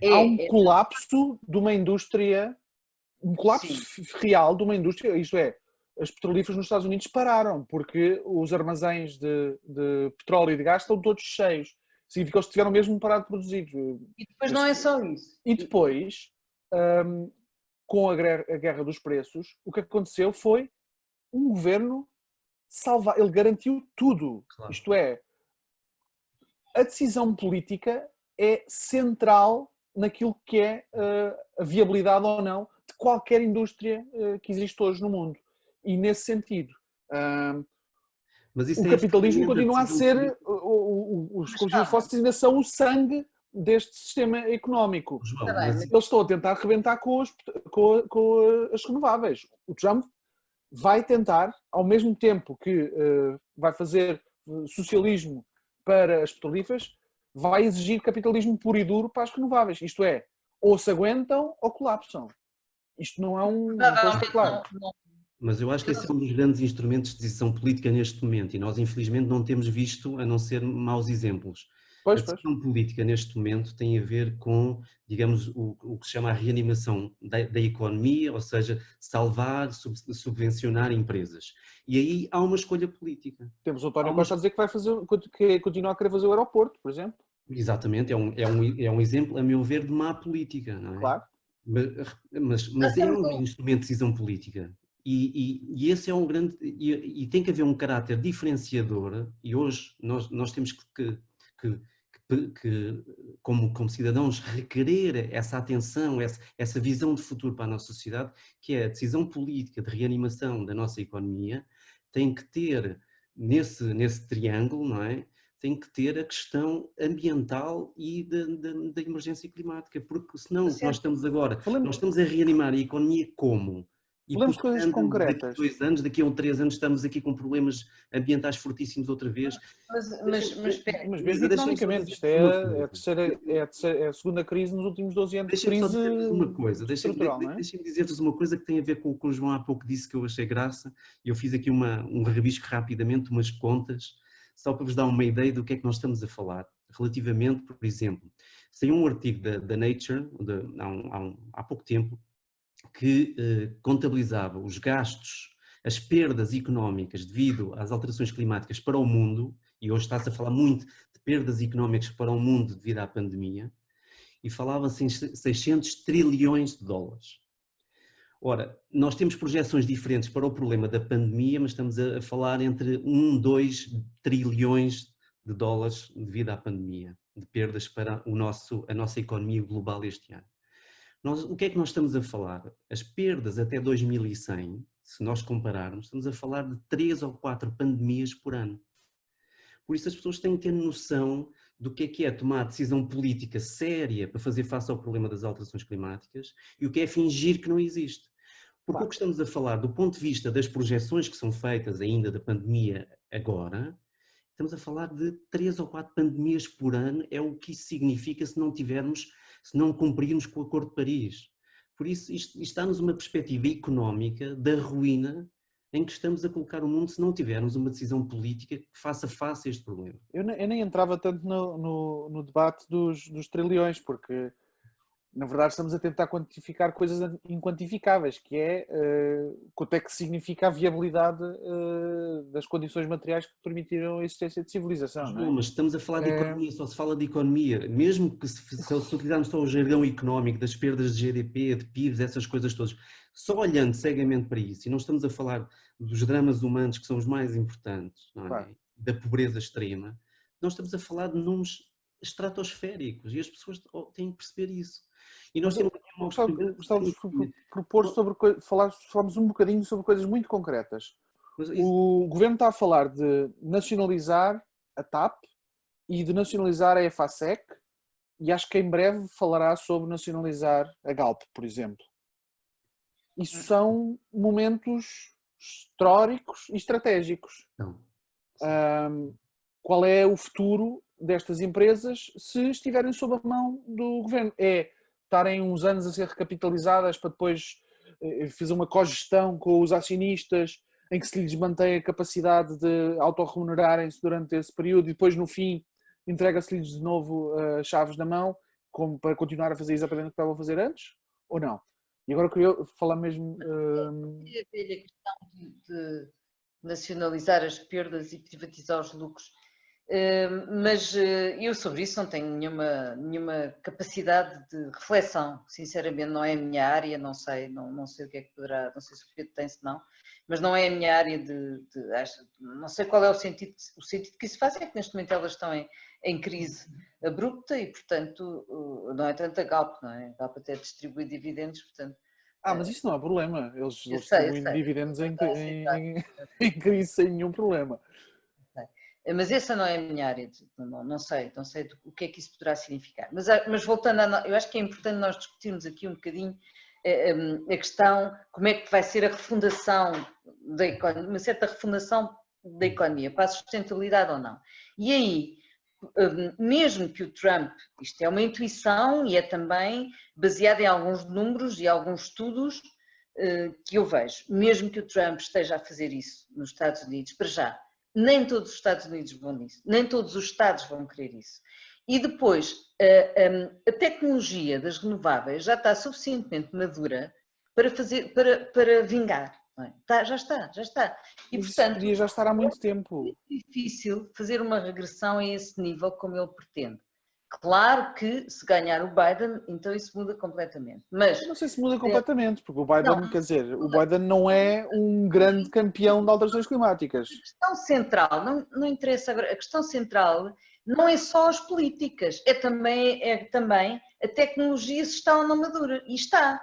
Há um colapso de uma indústria, um colapso real de uma indústria, isto é, as petrolíferas nos Estados Unidos pararam porque os armazéns de petróleo e de gás estão todos cheios. Significa que eles tiveram mesmo parado de produzir. E depois não é só isso. E depois, com a guerra dos preços, o que aconteceu foi um governo salvar, ele garantiu tudo. Claro. Isto é, a decisão política é central naquilo que é a viabilidade ou não de qualquer indústria que existe hoje no mundo. E nesse sentido, o capitalismo continua a ser, os combustíveis fósseis ainda são o sangue deste sistema económico. João, eles estão a tentar arrebentar com as renováveis. O Trump vai tentar, ao mesmo tempo que vai fazer socialismo para as petrolíferas, vai exigir capitalismo puro e duro para as renováveis. Isto é, ou se aguentam ou colapsam. Isto não é um posto claro. Mas eu acho que esse é um dos grandes instrumentos de decisão política neste momento e nós infelizmente não temos visto, a não ser maus exemplos. A decisão política neste momento tem a ver com, digamos, o que se chama a reanimação da economia, ou seja, salvar, subvencionar empresas. E aí há uma escolha política. Temos o António Costa a dizer que vai fazer, que continua a querer fazer o aeroporto, por exemplo. Exatamente, é um exemplo, a meu ver, de má política, não é? Claro. Mas é um instrumento de decisão política. E esse é um grande... E tem que haver um caráter diferenciador, e hoje nós temos que como cidadãos, requerer essa atenção, essa visão de futuro para a nossa sociedade, que é a decisão política de reanimação da nossa economia, tem que ter, nesse triângulo, não é? Tem que ter a questão ambiental e da emergência climática, porque senão nós estamos agora, nós estamos a reanimar a economia como? E falamos de coisas concretas. Daqui a 2 anos, daqui a 3 anos estamos aqui com problemas ambientais fortíssimos outra vez. Mas mesmo economicamente, isto é a segunda crise nos últimos 12 anos. Deixem-me dizer-vos uma coisa que tem a ver com o que o João há pouco disse, que eu achei graça, e eu fiz aqui um rabisco rapidamente, umas contas, só para vos dar uma ideia do que é que nós estamos a falar, relativamente, por exemplo, saiu um artigo da Nature, há pouco tempo, que contabilizava os gastos, as perdas económicas devido às alterações climáticas para o mundo, e hoje está-se a falar muito de perdas económicas para o mundo devido à pandemia, e falava-se em 600 trilhões de dólares. Ora, nós temos projeções diferentes para o problema da pandemia, mas estamos a falar entre 2 trilhões de dólares devido à pandemia, de perdas para a nossa economia global este ano. O que é que nós estamos a falar? As perdas até 2100, se nós compararmos, estamos a falar de 3 ou 4 pandemias por ano. Por isso as pessoas têm que ter noção do que é tomar decisão política séria para fazer face ao problema das alterações climáticas e o que é fingir que não existe. Porque o que estamos a falar do ponto de vista das projeções que são feitas ainda da pandemia agora, estamos a falar de 3 ou 4 pandemias por ano, é o que isso significa se não cumprirmos com o Acordo de Paris. Por isso, isto está-nos uma perspectiva económica da ruína em que estamos a colocar o mundo se não tivermos uma decisão política que faça face a este problema. Eu nem entrava tanto no debate dos trilhões, porque, na verdade, estamos a tentar quantificar coisas inquantificáveis, que é quanto é que significa a viabilidade das condições materiais que permitiram a existência de civilização. Não é? Mas estamos a falar de economia, só se fala de economia. Mesmo que se utilizarmos só o jargão económico, das perdas de GDP, de PIBs, essas coisas todas, só olhando cegamente para isso, e não estamos a falar dos dramas humanos que são os mais importantes, não é? Claro. Da pobreza extrema, nós estamos a falar de números estratosféricos e as pessoas têm que perceber isso. E nós temos uma gostava de propor falarmos um bocadinho sobre coisas muito concretas. O governo está a falar de nacionalizar a TAP e de nacionalizar a EFASEC, e acho que em breve falará sobre nacionalizar a Galp, por exemplo. Isso são momentos históricos e estratégicos. qual é o futuro destas empresas se estiverem sob a mão do governo. É estarem uns anos a ser recapitalizadas para depois fazer uma cogestão com os acionistas em que se lhes mantém a capacidade de autorremunerarem-se durante esse período e depois no fim entrega-se-lhes de novo as chaves na mão como para continuar a fazer exatamente o que estavam a fazer antes? Ou não? E agora eu queria falar mesmo... A velha questão de nacionalizar as perdas e privatizar os lucros. Mas eu sobre isso não tenho nenhuma capacidade de reflexão, sinceramente não é a minha área, não sei o que é que poderá, não sei se o Pedro tem, se não, mas não é a minha área não sei qual é o sentido que isso faz, é que neste momento elas estão em crise abrupta e portanto não é tanto a Galp, não é? A Galp até distribui dividendos, portanto... mas isso não é problema, eles sei, distribuem dividendos em crise sem nenhum problema. Mas essa não é a minha área, não sei o que é que isso poderá significar. Mas voltando, eu acho que é importante nós discutirmos aqui um bocadinho a questão, como é que vai ser a refundação da economia, uma certa refundação da economia, para a sustentabilidade ou não. E aí, mesmo que o Trump, isto é uma intuição e é também baseado em alguns números e alguns estudos que eu vejo, mesmo que o Trump esteja a fazer isso nos Estados Unidos, para já, nem todos os Estados Unidos vão nisso, nem todos os Estados vão querer isso. E depois, a tecnologia das renováveis já está suficientemente madura para vingar. Não é? Já está. E, mas portanto, podia já estar há muito tempo. É difícil fazer uma regressão a esse nível como ele pretende. Claro que se ganhar o Biden, então isso muda completamente. Mas eu não sei se muda completamente, porque o Biden, quer dizer, o Biden não é um grande campeão de alterações climáticas. A questão central, não interessa agora, a questão central não é só as políticas, é também a tecnologia se está ou não madura. E está.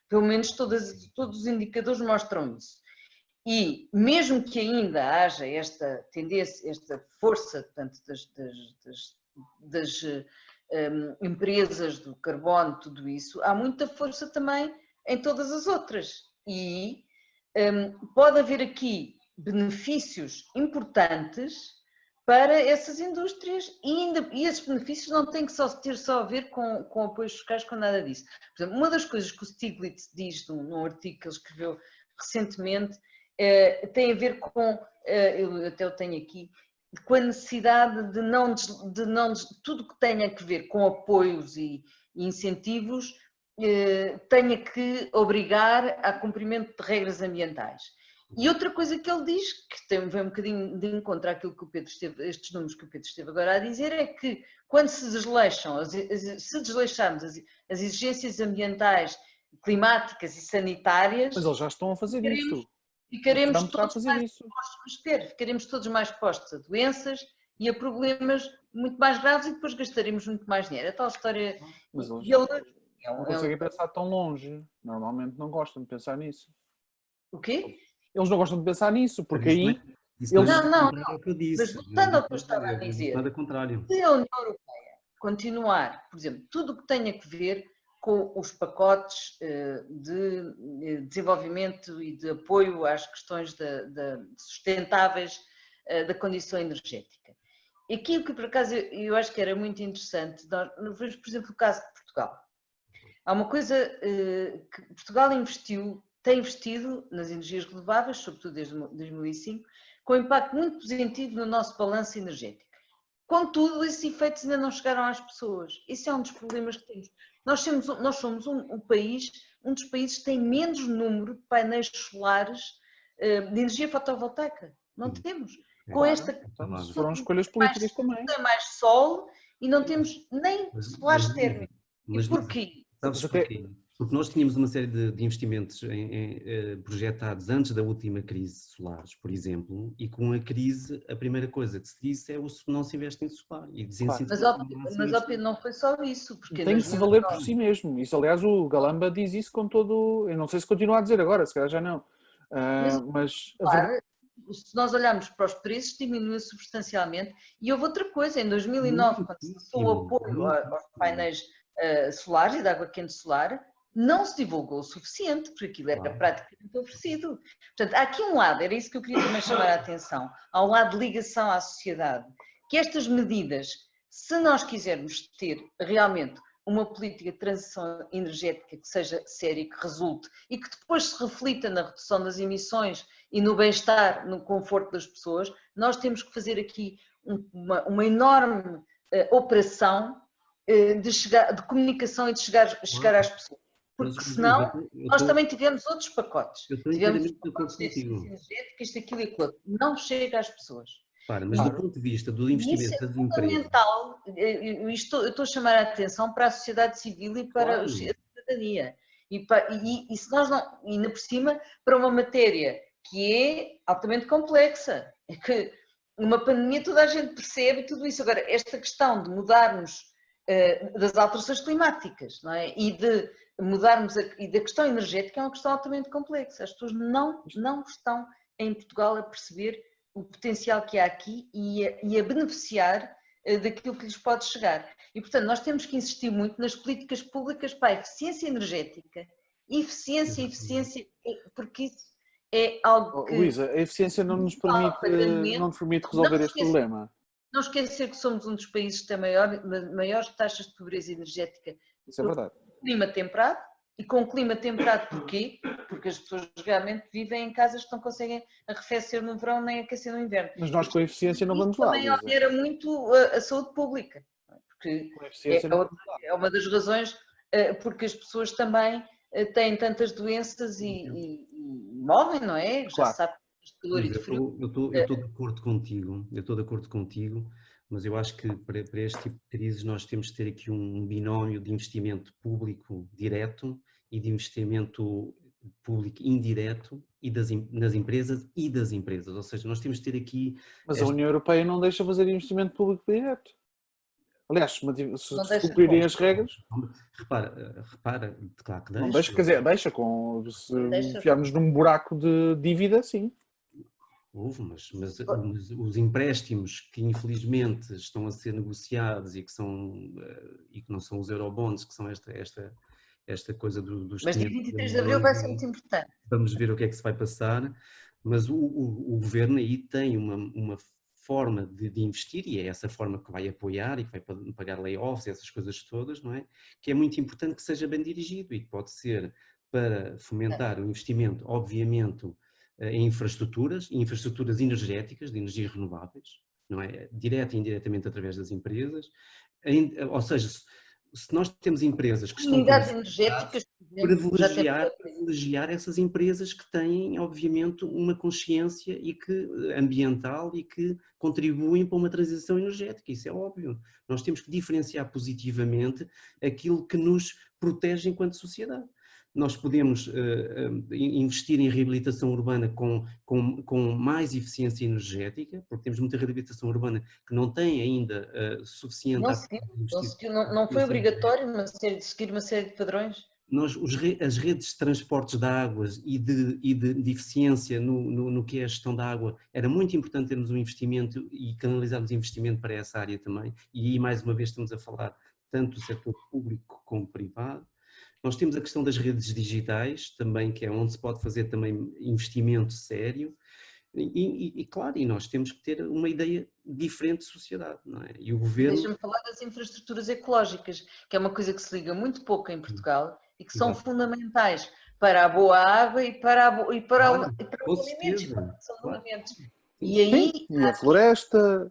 Pelo menos todos os indicadores mostram isso. E mesmo que ainda haja esta tendência, esta força, portanto, das empresas do carbono, tudo isso, há muita força também em todas as outras. E pode haver aqui benefícios importantes para essas indústrias e esses benefícios não têm que ter só a ver com apoios fiscais, com nada disso. Por exemplo, uma das coisas que o Stiglitz diz num artigo que ele escreveu recentemente tem a ver com, eu até o tenho aqui, com a necessidade de tudo que tenha a ver com apoios e incentivos tenha que obrigar a cumprimento de regras ambientais. E outra coisa que ele diz, que vem um bocadinho de encontro àquilo que o Pedro estes números que o Pedro esteve agora a dizer, é que quando se desleixarmos as exigências ambientais, climáticas e sanitárias... Mas eles já estão a fazer isso. Ficaremos todos mais expostos a doenças e a problemas muito mais graves e depois gastaremos muito mais dinheiro. É tal história... Mas eles não conseguem pensar tão longe. Normalmente não gostam de pensar nisso. O quê? Eles não gostam de pensar nisso, porque aí... Não. Mas voltando ao que eu estava a dizer, nada contrário. Se a União Europeia continuar, por exemplo, tudo o que tenha a ver com os pacotes de desenvolvimento e de apoio às questões sustentáveis da condição energética. Aquilo que, por acaso, eu acho que era muito interessante, nós vemos, por exemplo, o caso de Portugal. Há uma coisa que Portugal tem investido nas energias renováveis, sobretudo desde 2005, com um impacto muito positivo no nosso balanço energético. Contudo, esses efeitos ainda não chegaram às pessoas. Esse é um dos problemas que temos. Nós somos um dos países que tem menos número de painéis solares de energia fotovoltaica. Não temos. Com esta... Foram escolhas políticas também. Tem mais sol e não temos nem solares térmicos. E porquê? Sabes porquê? Porque nós tínhamos uma série de investimentos projetados antes da última crise solares, por exemplo, e com a crise a primeira coisa que se disse é não se investe em solar. E mas não foi só isso. Porque tem que se valer por si mesmo. Isso, aliás, o Galamba diz isso com todo... Eu não sei se continua a dizer agora, se calhar já não. Mas claro, se nós olharmos para os preços, diminui substancialmente. E houve outra coisa, em 2009, quando se começou o apoio aos painéis solares e da água quente solar, não se divulgou o suficiente, porque aquilo era praticamente oferecido. Portanto, há aqui um lado, era isso que eu queria também chamar a atenção, há um lado de ligação à sociedade, que estas medidas, se nós quisermos ter realmente uma política de transição energética que seja séria e que resulte, e que depois se reflita na redução das emissões e no bem-estar, no conforto das pessoas, nós temos que fazer aqui uma enorme operação de comunicação e de chegar às pessoas. Porque senão, nós também tivemos outros pacotes. Tivemos pacotes de eficiência energética, isto, aquilo e aquilo. Não chega às pessoas. Mas do ponto de vista do investimento das empresas... fundamental, eu estou a chamar a atenção para a sociedade civil e para a cidadania. E se nós não... Ainda por cima, para uma matéria que é altamente complexa. É que uma pandemia toda a gente percebe tudo isso. Agora, esta questão de mudarmos das alterações climáticas, não é? E de mudarmos e da questão energética é uma questão altamente complexa. As pessoas não estão em Portugal a perceber o potencial que há aqui e a beneficiar daquilo que lhes pode chegar. E, portanto, nós temos que insistir muito nas políticas públicas para a eficiência energética, eficiência, porque isso é algo que... Luísa, a eficiência não nos permite resolver este problema. Não esquecer que somos um dos países que tem maiores taxas de pobreza energética. Isso é verdade. Clima temperado. E com o clima temperado porquê? Porque as pessoas realmente vivem em casas que não conseguem arrefecer no verão nem aquecer no inverno. Mas nós com a eficiência não vamos lá. Também altera muito a saúde pública. Porque é uma das razões porque as pessoas também têm tantas doenças e morrem, não é? Claro. Já sabe. Eu estou de acordo contigo, mas eu acho que para este tipo de crises nós temos de ter aqui um binómio de investimento público direto e de investimento público indireto nas empresas e das empresas, ou seja, nós temos de ter aqui... Mas a União Europeia não deixa fazer investimento público direto. Aliás, se cumprirem as regras... Repara, claro que deixa. Não deixa, quer dizer, se enfiarmos num buraco de dívida, sim. Houve, mas os empréstimos que infelizmente estão a ser negociados e que não são os eurobonds, que são esta coisa dos... Mas dia 23 de abril vai ser muito importante. Vamos ver o que é que se vai passar, mas o governo aí tem uma forma de investir, e é essa forma que vai apoiar e que vai pagar layoffs, essas coisas todas, não é? Que é muito importante que seja bem dirigido e que pode ser para fomentar o investimento, obviamente, em infraestruturas energéticas, de energias renováveis, não é? Direta e indiretamente através das empresas, ou seja, se nós temos empresas que estão... Unidades energéticas, privilegiar essas empresas que têm, obviamente, uma consciência ambiental e que contribuem para uma transição energética, isso é óbvio. Nós temos que diferenciar positivamente aquilo que nos protege enquanto sociedade. Nós podemos investir em reabilitação urbana com mais eficiência energética, porque temos muita reabilitação urbana que não tem ainda suficiente... Não foi obrigatório seguir uma série de padrões? As redes de transportes de águas e de eficiência no que é a gestão da água, era muito importante termos um investimento e canalizarmos investimento para essa área também, e aí mais uma vez estamos a falar tanto do setor público como privado. Nós temos a questão das redes digitais também, que é onde se pode fazer também investimento sério e claro, e nós temos que ter uma ideia diferente de sociedade, não é? E o governo... Deixa-me falar das infraestruturas ecológicas, que é uma coisa que se liga muito pouco em Portugal e que são fundamentais para a boa água e para os alimentos. São alimentos. E aí... E a floresta...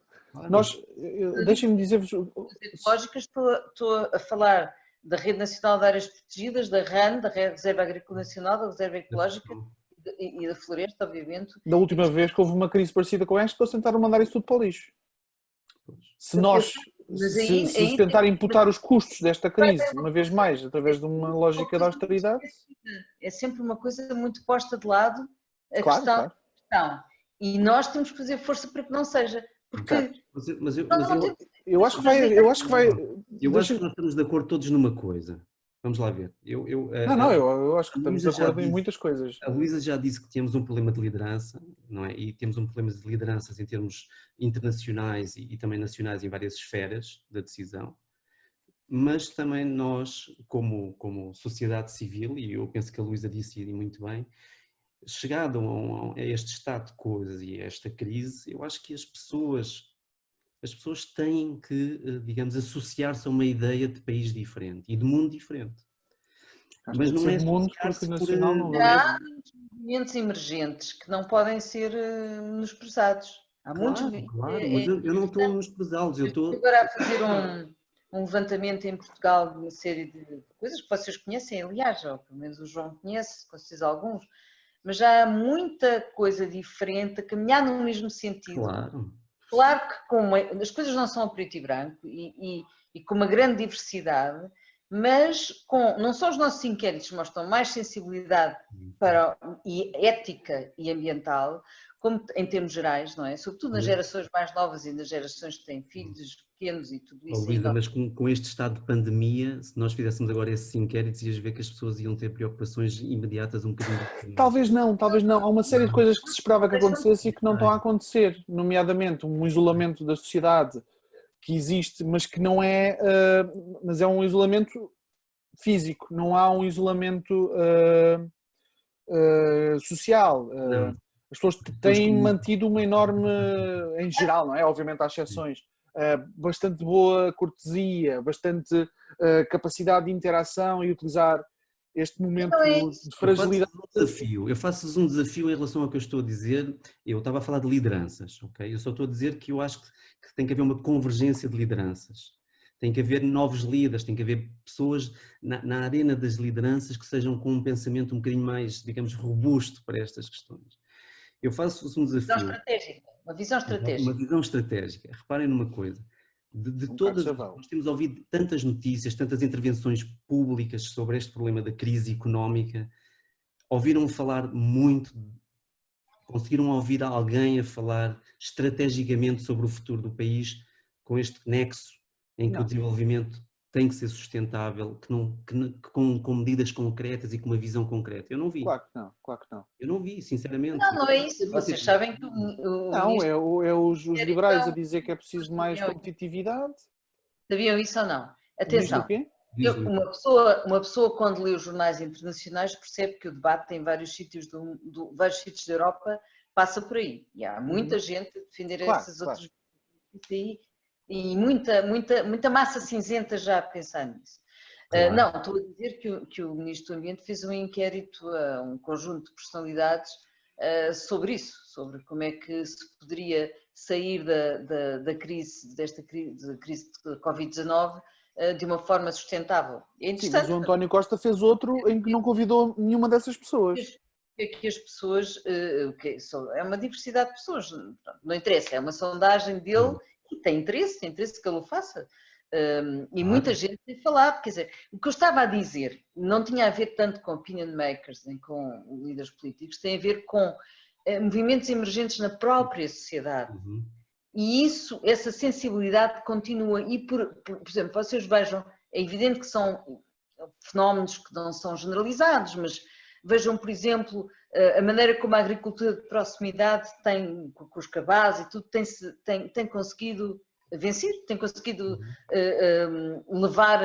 Deixem-me dizer-vos... Ecológicas, estou a falar da Rede Nacional de Áreas Protegidas, da RAN, da Reserva Agrícola Nacional, da Reserva Ecológica e da Floresta, obviamente. Da última vez que houve uma crise parecida com esta, eles tentaram mandar isso tudo para o lixo. Se tentarem imputar os custos desta crise, uma vez mais, através de uma lógica de austeridade... É sempre uma coisa muito posta de lado, a questão. E nós temos que fazer força para que não seja. Porque eu acho que vai... Eu acho que nós estamos de acordo todos numa coisa. Vamos lá ver. Eu acho que estamos de acordo em muitas coisas. A Luísa já disse que temos um problema de liderança, não é? E temos um problema de lideranças em termos internacionais e também nacionais em várias esferas da decisão. mas também nós, como sociedade civil, e eu penso que a Luísa disse muito bem, chegado a este estado de coisas e a esta crise, eu acho que as pessoas têm que, digamos, associar-se a uma ideia de país diferente e de mundo diferente. Acho Mas que tem não que é ser mundo, porque associar-se por... nacional não não é- vamos. Há muitos movimentos emergentes que não podem ser menosprezados. Há muitos. Claro, mas eu não estou nos pesados, eu Eu estou estou... agora a fazer um levantamento em Portugal de uma série de coisas que vocês conhecem, aliás, ou pelo menos o João conhece, com vocês alguns, mas já há muita coisa diferente a caminhar no mesmo sentido. Claro. Claro que as coisas não são a preto e branco e com uma grande diversidade, mas não só os nossos inquéritos mostram mais sensibilidade e ética e ambiental, como em termos gerais, não é? Sobretudo nas gerações mais novas e nas gerações que têm filhos pequenos e tudo isso. Luísa, mas com este estado de pandemia, se nós fizéssemos agora esses inquéritos, ias ver que as pessoas iam ter preocupações imediatas um bocadinho diferentes. Talvez não. Há uma série de coisas que se esperava que acontecesse e que não estão a acontecer, nomeadamente um isolamento da sociedade que existe, mas que não é, mas é um isolamento físico, não há um isolamento social. As pessoas têm mantido uma enorme, em geral, não é? Obviamente há exceções, bastante boa cortesia, bastante capacidade de interação e utilizar este momento de fragilidade. Eu faço-vos um desafio em relação ao que eu estou a dizer. Eu estava a falar de lideranças, ok? Eu só estou a dizer que eu acho que tem que haver uma convergência de lideranças. Tem que haver novos líderes, tem que haver pessoas na arena das lideranças que sejam com um pensamento um bocadinho mais, digamos, robusto para estas questões. Eu faço-vos um desafio. Uma visão estratégica. Uma visão estratégica. Reparem numa coisa. De todas, nós temos ouvido tantas notícias, tantas intervenções públicas sobre este problema da crise económica. Ouviram falar muito, conseguiram ouvir alguém a falar estrategicamente sobre o futuro do país, com este nexo em que o desenvolvimento tem que ser sustentável, com medidas concretas e com uma visão concreta. Eu não vi. Claro que não. Eu não vi, sinceramente. Não é isso. Vocês sabem que não, é os liberais a dizer que é preciso mais competitividade. Sabiam isso ou não? Atenção. Uma pessoa quando lê os jornais internacionais percebe que o debate em vários sítios da Europa passa por aí. E há muita gente a defender essas outras e muita massa cinzenta já a pensar nisso. Claro. Não, estou a dizer que o Ministro do Ambiente fez um inquérito a um conjunto de personalidades sobre isso, sobre como é que se poderia sair desta crise de Covid-19 de uma forma sustentável. É sim, mas o António Costa fez outro em que não convidou nenhuma dessas pessoas. É que as pessoas, é uma diversidade de pessoas, não interessa, é uma sondagem dele e tem interesse que ele o faça. E muita gente tem falado, quer dizer, o que eu estava a dizer não tinha a ver tanto com opinion makers nem com líderes políticos, tem a ver com movimentos emergentes na própria sociedade. E essa sensibilidade continua. E, por exemplo, vocês vejam, é evidente que são fenómenos que não são generalizados, mas vejam, por exemplo, a maneira como a agricultura de proximidade tem, com os cabazes e tudo, tem conseguido vencer, tem conseguido levar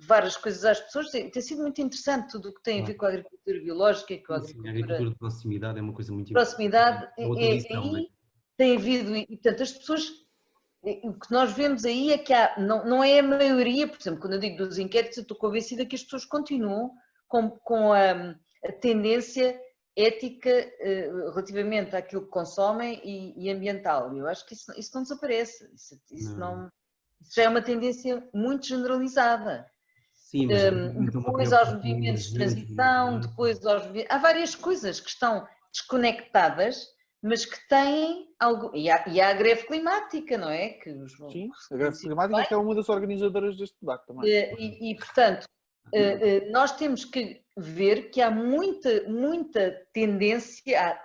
várias coisas às pessoas. Tem sido muito interessante tudo o que tem a ver com a agricultura biológica e com a agricultura de proximidade é uma coisa muito importante. Proximidade, tem havido, e portanto as pessoas, o que nós vemos aí é que não é a maioria, por exemplo, quando eu digo dos inquéritos, eu estou convencida que as pessoas continuam com a tendência ética relativamente àquilo que consomem e ambiental. Eu acho que isso não desaparece, isso já é uma tendência muito generalizada. Sim, mas depois aos movimentos de transição, há várias coisas que estão desconectadas, mas que têm algo. E há a greve climática, não é? Sim, a greve climática que é uma das organizadoras deste debate também. Portanto, nós temos que ver que há muita tendência,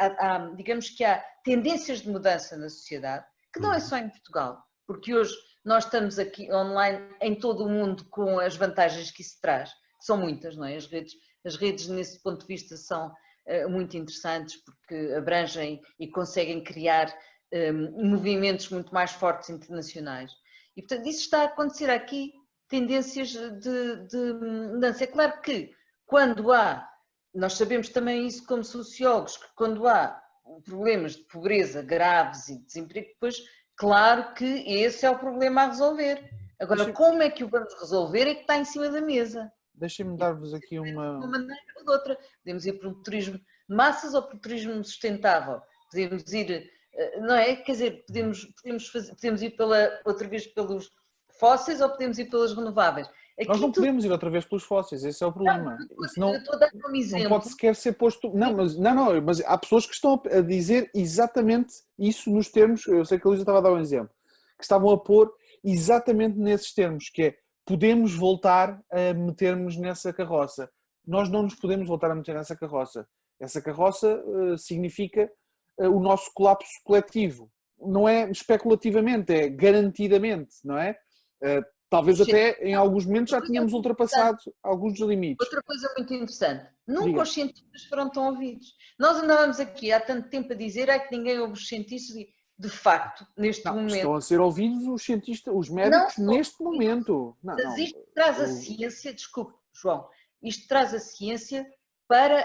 digamos que há tendências de mudança na sociedade, que não é só em Portugal, porque hoje nós estamos aqui online em todo o mundo com as vantagens que isso traz, que são muitas, não é? As redes nesse ponto de vista são muito interessantes porque abrangem e conseguem criar movimentos muito mais fortes internacionais. E portanto isso está a acontecer aqui tendências de mudança. É claro que quando há, nós sabemos também isso como sociólogos, que quando há problemas de pobreza graves e de desemprego, depois, claro que esse é o problema a resolver. Agora, como é que o vamos resolver é que está em cima da mesa. Deixem-me dar-vos aqui De uma maneira ou de outra. Podemos ir para um turismo de massas ou para um turismo sustentável. Podemos ir, não é? Quer dizer, podemos ir outra vez pelos fósseis ou podemos ir pelas renováveis. Nós não podemos ir outra vez pelos fósseis, esse é o problema. Isso eu estou a dar um exemplo. não pode sequer ser posto. Não, mas há pessoas que estão a dizer exatamente isso nos termos. Eu sei que a Luísa estava a dar um exemplo, que estavam a pôr exatamente nesses termos, que é podemos voltar a metermos nessa carroça. Nós não nos podemos voltar a meter nessa carroça. Essa carroça significa o nosso colapso coletivo. Não é especulativamente, é garantidamente, não é? Talvez até em alguns momentos já tínhamos ultrapassado alguns dos limites. Outra coisa muito interessante, nunca os cientistas foram tão ouvidos. Nós andávamos aqui há tanto tempo a dizer que ninguém ouve os cientistas e, de facto, neste momento... Estão a ser ouvidos os cientistas, os médicos neste momento. Mas isto traz a ciência, desculpe, João, isto traz a ciência para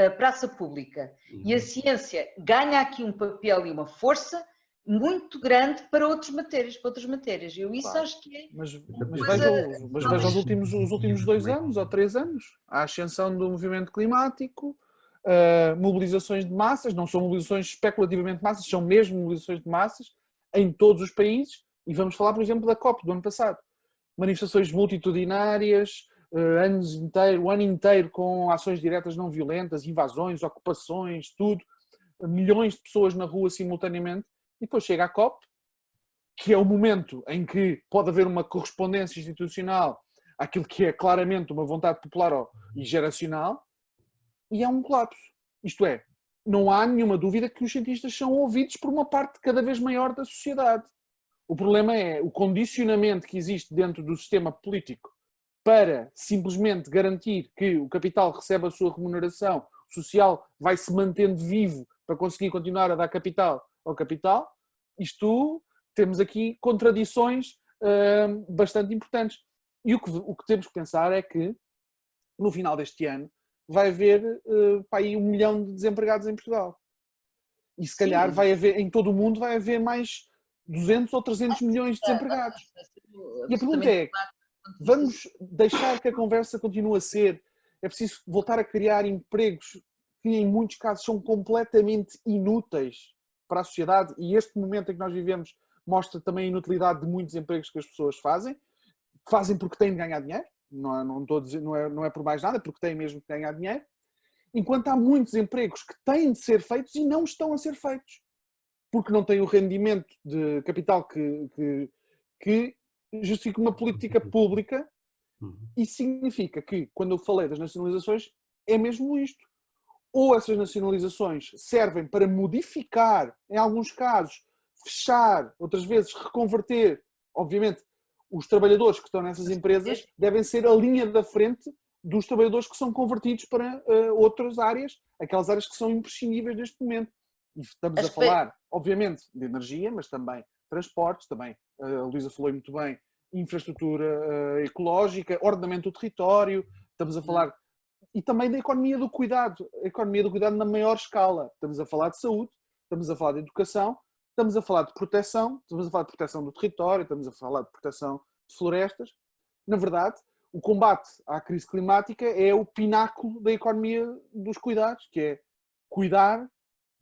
a praça pública. E a ciência ganha aqui um papel e uma força muito grande para outras matérias. Eu isso acho que é... Mas veja os últimos 2 anos ou 3 anos. A ascensão do movimento climático, mobilizações de massas, não são mobilizações especulativamente de massas, são mesmo mobilizações de massas em todos os países. E vamos falar, por exemplo, da COP do ano passado. Manifestações multitudinárias, o ano inteiro com ações diretas não violentas, invasões, ocupações, tudo. Milhões de pessoas na rua simultaneamente. E depois chega a COP, que é o momento em que pode haver uma correspondência institucional àquilo que é claramente uma vontade popular e geracional, e é um colapso. Isto é, não há nenhuma dúvida que os cientistas são ouvidos por uma parte cada vez maior da sociedade. O problema é o condicionamento que existe dentro do sistema político para simplesmente garantir que o capital recebe a sua remuneração social, vai se mantendo vivo para conseguir continuar a dar capital ao capital. Isto, temos aqui contradições bastante importantes. E o que temos que pensar é que, no final deste ano, vai haver aí 1 milhão de desempregados em Portugal. E se calhar vai haver, em todo o mundo, vai haver mais 200 ou 300 milhões de desempregados. E a pergunta é, vamos deixar que a conversa continue a ser? É preciso voltar a criar empregos que, em muitos casos, são completamente inúteis para a sociedade, e este momento em que nós vivemos mostra também a inutilidade de muitos empregos que as pessoas fazem porque têm de ganhar dinheiro, não estou a dizer, não é por mais nada, porque têm mesmo de ganhar dinheiro, enquanto há muitos empregos que têm de ser feitos e não estão a ser feitos, porque não têm o rendimento de capital que justifica uma política pública. E significa que, quando eu falei das nacionalizações, é mesmo isto. Ou essas nacionalizações servem para modificar, em alguns casos, fechar, outras vezes reconverter. Obviamente, os trabalhadores que estão nessas empresas devem ser a linha da frente dos trabalhadores que são convertidos para outras áreas, aquelas áreas que são imprescindíveis neste momento. E estamos a falar, obviamente, de energia, mas também transportes, também, a Luísa falou muito bem, infraestrutura ecológica, ordenamento do território, estamos a falar... E também da economia do cuidado, a economia do cuidado na maior escala. Estamos a falar de saúde, estamos a falar de educação, estamos a falar de proteção, estamos a falar de proteção do território, estamos a falar de proteção de florestas. Na verdade, o combate à crise climática é o pináculo da economia dos cuidados, que é cuidar,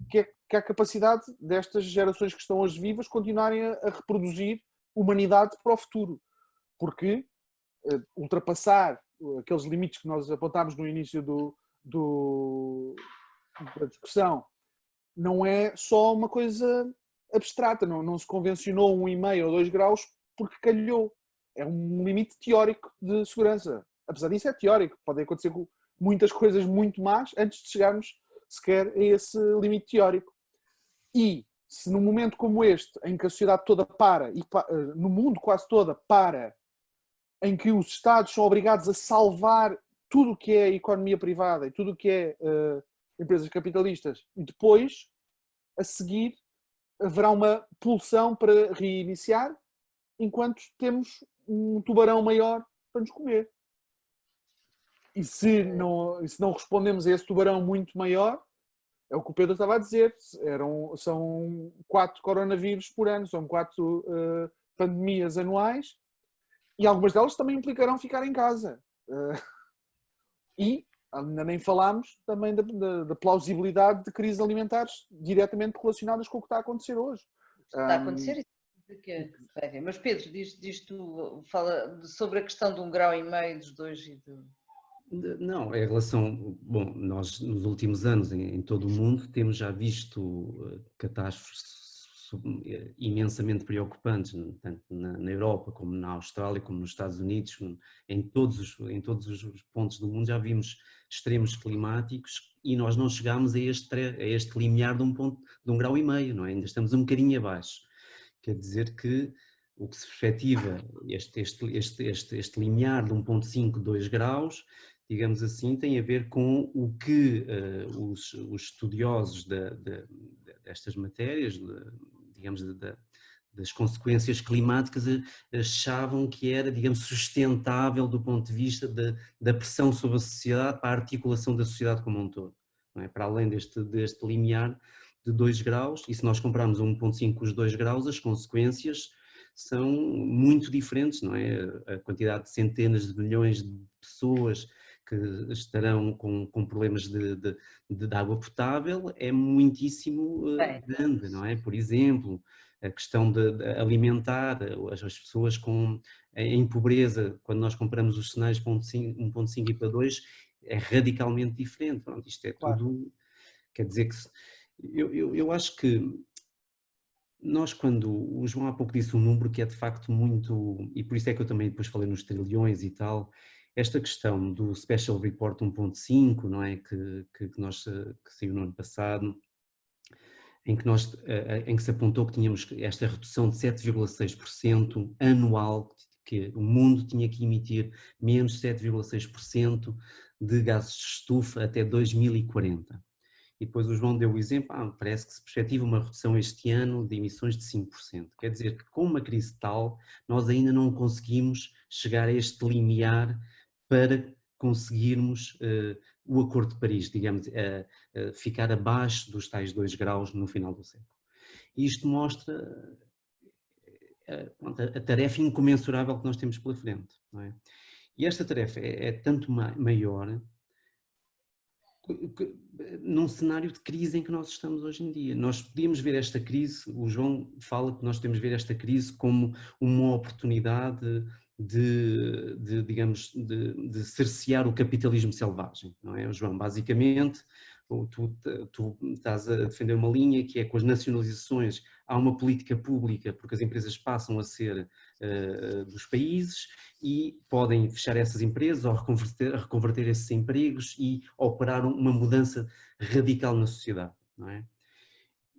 que é a capacidade destas gerações que estão hoje vivas continuarem a reproduzir humanidade para o futuro. Porque ultrapassar aqueles limites que nós apontámos no início da discussão não é só uma coisa abstrata, não se convencionou 1,5 ou 2 graus porque calhou. É um limite teórico de segurança. Apesar disso é teórico, podem acontecer muitas coisas muito más antes de chegarmos sequer a esse limite teórico. E se num momento como este, em que a sociedade toda para, e no mundo quase toda para, em que os Estados são obrigados a salvar tudo o que é economia privada e tudo o que é empresas capitalistas, e depois, a seguir, haverá uma pulsão para reiniciar, enquanto temos um tubarão maior para nos comer. E se não respondemos a esse tubarão muito maior, é o que o Pedro estava a dizer, são 4 coronavírus por ano, são 4 pandemias anuais, e algumas delas também implicarão ficar em casa. E ainda nem falámos também da plausibilidade de crises alimentares diretamente relacionadas com o que está a acontecer hoje. Está a acontecer isso. Mas Pedro, diz tu, fala sobre a questão de 1,5 grau dos 2 e do... Não, em relação, bom, nós nos últimos anos em todo o mundo temos já visto catástrofes imensamente preocupantes, tanto na Europa como na Austrália, como nos Estados Unidos, em todos os pontos do mundo já vimos extremos climáticos e nós não chegámos a este limiar de 1,5 grau, não é? Ainda estamos um bocadinho abaixo. Quer dizer que o que se perspectiva, este limiar de 1,5, 2 graus, digamos assim, tem a ver com o que os estudiosos destas matérias, digamos, das consequências climáticas, achavam que era, digamos, sustentável do ponto de vista da pressão sobre a sociedade para a articulação da sociedade como um todo. Não é? Para além deste limiar de 2 graus, e se nós compararmos 1,5 com os 2 graus, as consequências são muito diferentes, não é? A quantidade de centenas de milhões de pessoas que estarão com problemas de água potável é muitíssimo grande, não é? Por exemplo, a questão de alimentar as pessoas em pobreza, quando nós comparamos os cenários para 1,5 e para 2, é radicalmente diferente. Pronto, isto é tudo, quer dizer que eu acho que nós, quando o João há pouco disse um número que é de facto muito, e por isso é que eu também depois falei nos trilhões e tal, esta questão do Special Report 1.5, não é, que saiu no ano passado, em que se apontou que tínhamos esta redução de 7,6% anual, que o mundo tinha que emitir menos 7,6% de gases de estufa até 2040. E depois o João deu o exemplo, parece que se perspectiva uma redução este ano de emissões de 5%. Quer dizer que com uma crise tal, nós ainda não conseguimos chegar a este limiar para conseguirmos o Acordo de Paris, digamos, ficar abaixo dos tais 2 graus no final do século. E isto mostra a tarefa incomensurável que nós temos pela frente, não é? E esta tarefa é tanto maior num cenário de crise em que nós estamos hoje em dia. Nós podíamos ver esta crise, o João fala que nós temos de ver esta crise como uma oportunidade digamos, de cercear o capitalismo selvagem, não é, João? Basicamente, tu estás a defender uma linha que é com as nacionalizações há uma política pública porque as empresas passam a ser dos países e podem fechar essas empresas ou reconverter esses empregos e operar uma mudança radical na sociedade, não é?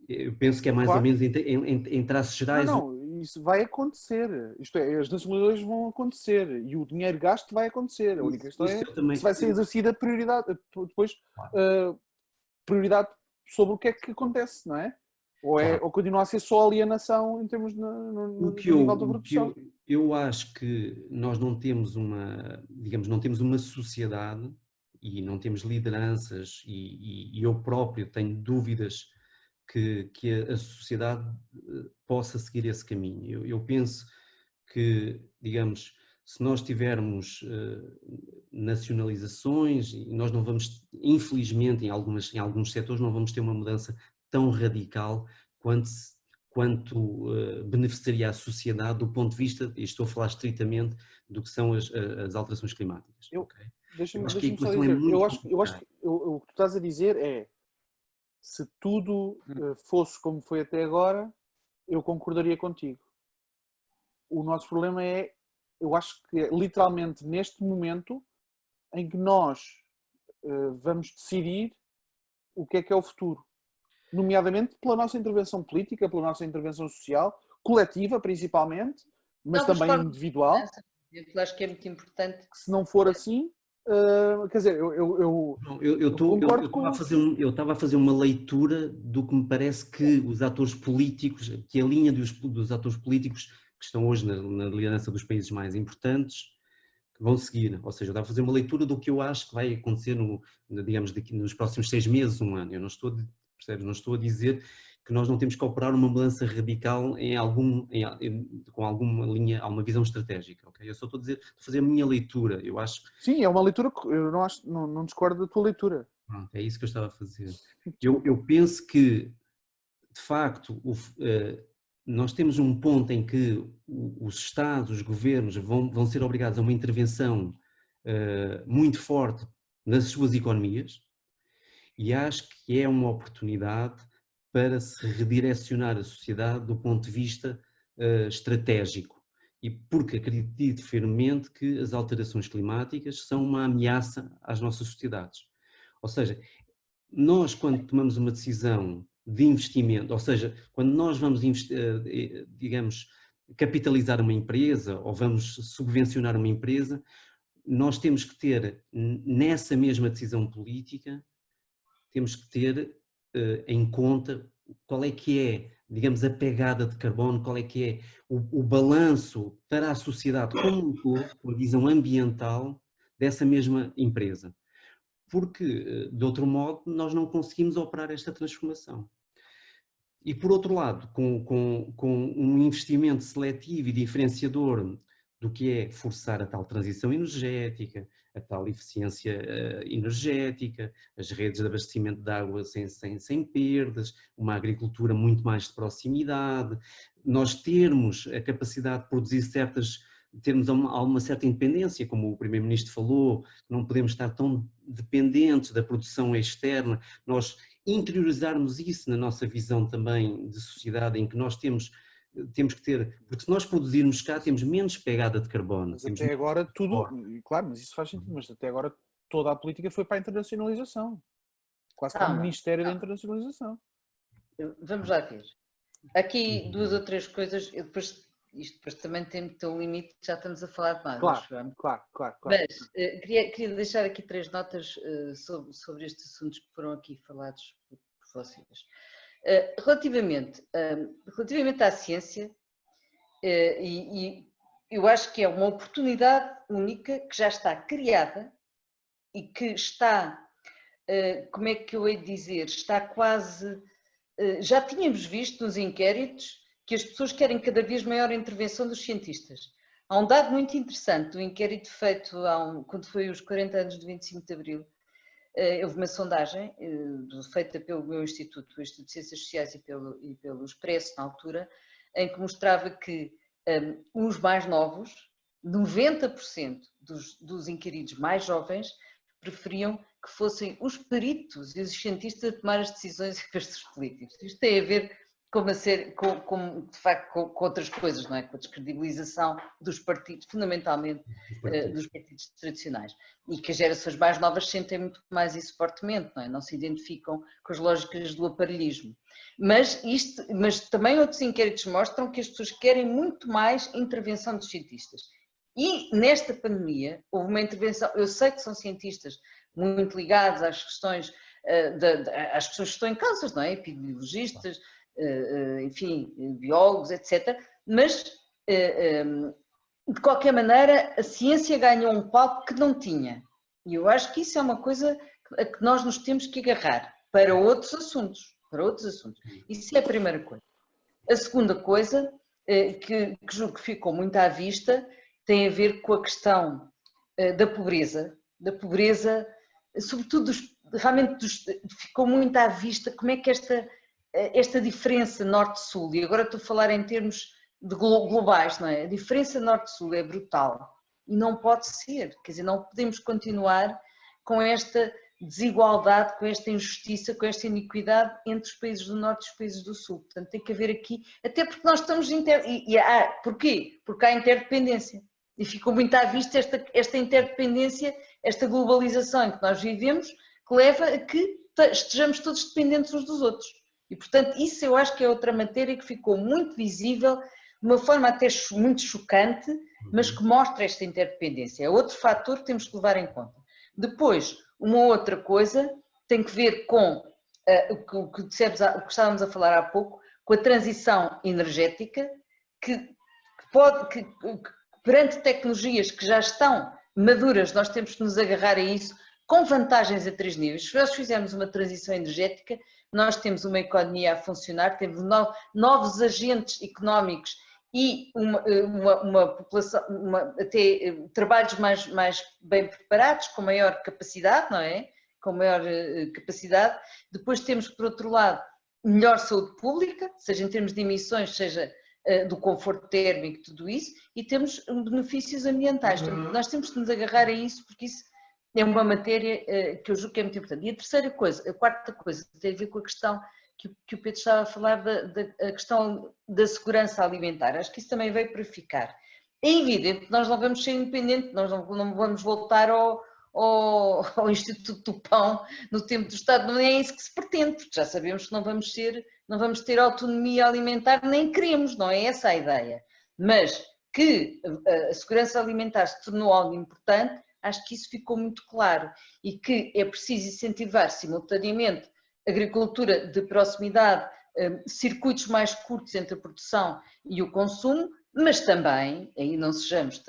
Eu penso que é mais ou menos em traços gerais... Não, isso vai acontecer. Isto é, as nacionalizações vão acontecer e o dinheiro gasto vai acontecer. A única questão é se vai ser exercida prioridade, depois prioridade sobre o que é que acontece, não é? Ou continua a ser só alienação em termos no nível da produção. Eu acho que nós não temos não temos uma sociedade e não temos lideranças e eu próprio tenho dúvidas que a sociedade possa seguir esse caminho. Eu penso que, digamos, se nós tivermos nacionalizações, nós não vamos, infelizmente, em alguns setores, não vamos ter uma mudança tão radical quanto beneficiaria a sociedade do ponto de vista, e estou a falar estritamente, do que são as alterações climáticas. Deixa-me só dizer, eu acho que o que tu estás a dizer é, se tudo fosse como foi até agora, eu concordaria contigo. O nosso problema é, eu acho que é literalmente neste momento em que nós vamos decidir o que é o futuro. Nomeadamente pela nossa intervenção política, pela nossa intervenção social, coletiva principalmente, mas também individual. Eu acho que é muito importante. Se não for assim, quer dizer, eu estava a fazer uma leitura do que me parece que os atores políticos, que a linha dos atores políticos que estão hoje na liderança dos países mais importantes, que vão seguir. Ou seja, eu estava a fazer uma leitura do que eu acho que vai acontecer digamos, nos próximos 6 meses, um ano. Eu não estou, percebes, não estou a dizer que nós não temos que operar uma mudança radical com alguma linha, alguma visão estratégica, ok? Eu só estou a fazer a minha leitura, eu acho... Sim, é uma leitura que eu não discordo da tua leitura. Pronto, é isso que eu estava a fazer. Eu penso que, de facto, nós temos um ponto em que os Estados, os governos vão ser obrigados a uma intervenção muito forte nas suas economias, e acho que é uma oportunidade para se redirecionar a sociedade do ponto de vista estratégico, e porque acredito firmemente que as alterações climáticas são uma ameaça às nossas sociedades. Ou seja, nós, quando tomamos uma decisão de investimento, ou seja, quando nós vamos, digamos, capitalizar uma empresa ou vamos subvencionar uma empresa, nós temos que ter, nessa mesma decisão política, temos que ter em conta qual é que é, digamos, a pegada de carbono, qual é que é o balanço para a sociedade como um todo, com a visão ambiental dessa mesma empresa. Porque, de outro modo, nós não conseguimos operar esta transformação. E, por outro lado, com um investimento seletivo e diferenciador do que é forçar a tal transição energética, a tal eficiência energética, as redes de abastecimento de água sem perdas, uma agricultura muito mais de proximidade, nós termos a capacidade de produzir termos uma certa independência, como o Primeiro-Ministro falou, não podemos estar tão dependentes da produção externa, nós interiorizarmos isso na nossa visão também de sociedade, em que nós temos que ter, porque se nós produzirmos cá temos menos pegada de carbono. Mas até agora claro, mas isso faz sentido, mas até agora toda a política foi para a internacionalização, quase para o Ministério da Internacionalização. Vamos lá ver. Aqui 2 ou 3 coisas, isto depois também tem que ter um limite, já estamos a falar de mais. Claro. Mas queria deixar aqui 3 notas sobre estes assuntos que foram aqui falados por vocês. Relativamente à ciência, e eu acho que é uma oportunidade única que já está criada e que está, como é que eu hei de dizer, está quase, já tínhamos visto nos inquéritos que as pessoas querem cada vez maior intervenção dos cientistas. Há um dado muito interessante do inquérito feito quando foi os 40 anos do 25 de Abril. Houve uma sondagem feita pelo meu instituto, o Instituto de Ciências Sociais e pelo Expresso, na altura, em que mostrava que os mais novos, 90% dos inquiridos mais jovens, preferiam que fossem os peritos e os cientistas a tomar as decisões em vez dos políticos. Isto tem a ver de facto, com outras coisas, não é? Com a descredibilização dos partidos, fundamentalmente dos partidos tradicionais. E que as gerações mais novas sentem muito mais isso fortemente, não é? Não se identificam com as lógicas do aparelhismo. Mas também outros inquéritos mostram que as pessoas querem muito mais intervenção dos cientistas. E nesta pandemia houve uma intervenção, eu sei que são cientistas muito ligados às questões, às questões que estão em causa, não é? Epidemiologistas, enfim, biólogos, etc. Mas, de qualquer maneira, a ciência ganhou um palco que não tinha. E eu acho que isso é uma coisa a que nós nos temos que agarrar para outros assuntos. Isso é a primeira coisa. A segunda coisa, que julgo que ficou muito à vista, tem a ver com a questão da pobreza, sobretudo ficou muito à vista como é que esta diferença norte-sul, e agora estou a falar em termos globais, não é? A diferença norte-sul é brutal e não pode ser, quer dizer, não podemos continuar com esta desigualdade, com esta injustiça, com esta iniquidade entre os países do norte e os países do sul. Portanto, tem que haver aqui, até porque nós estamos... Porquê? Porque há interdependência. E ficou muito à vista esta interdependência, esta globalização em que nós vivemos, que leva a que estejamos todos dependentes uns dos outros. E, portanto, isso eu acho que é outra matéria que ficou muito visível, de uma forma até muito chocante, mas que mostra esta interdependência. É outro fator que temos que levar em conta. Depois, uma outra coisa tem que ver com o que estávamos a falar há pouco, com a transição energética, que perante tecnologias que já estão maduras, nós temos que nos agarrar a isso com vantagens a 3 níveis. Se nós fizermos uma transição energética, nós temos uma economia a funcionar, temos novos agentes económicos e uma população, até trabalhos mais bem preparados, com maior capacidade, não é? Com maior capacidade. Depois temos, por outro lado, melhor saúde pública, seja em termos de emissões, seja do conforto térmico, tudo isso, e temos benefícios ambientais. Portanto, nós temos que nos agarrar a isso, porque isso é uma matéria que eu julgo que é muito importante. E a terceira coisa, a quarta coisa, tem a ver com a questão que o Pedro estava a falar, da questão da segurança alimentar. Acho que isso também veio para ficar. É evidente que nós não vamos ser independentes, nós não vamos voltar ao Instituto do Pão no tempo do Estado, não é isso que se pretende, porque já sabemos que não vamos ter autonomia alimentar, nem queremos, não é essa a ideia. Mas que a segurança alimentar se tornou algo importante, acho que isso ficou muito claro, e que é preciso incentivar simultaneamente agricultura de proximidade, circuitos mais curtos entre a produção e o consumo, mas também, aí não sejamos,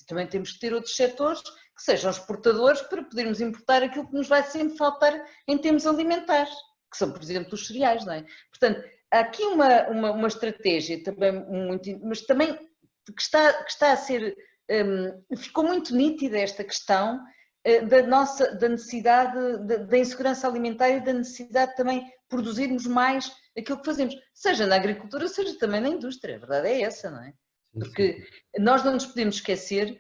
também temos que ter outros setores que sejam exportadores para podermos importar aquilo que nos vai sempre faltar em termos alimentares, que são, por exemplo, os cereais, não é? Portanto, há aqui uma estratégia também muito, mas também que está a ser, ficou muito nítida esta questão da necessidade da insegurança alimentar e da necessidade também de produzirmos mais aquilo que fazemos, seja na agricultura, seja também na indústria, a verdade é essa, não é? Porque nós não nos podemos esquecer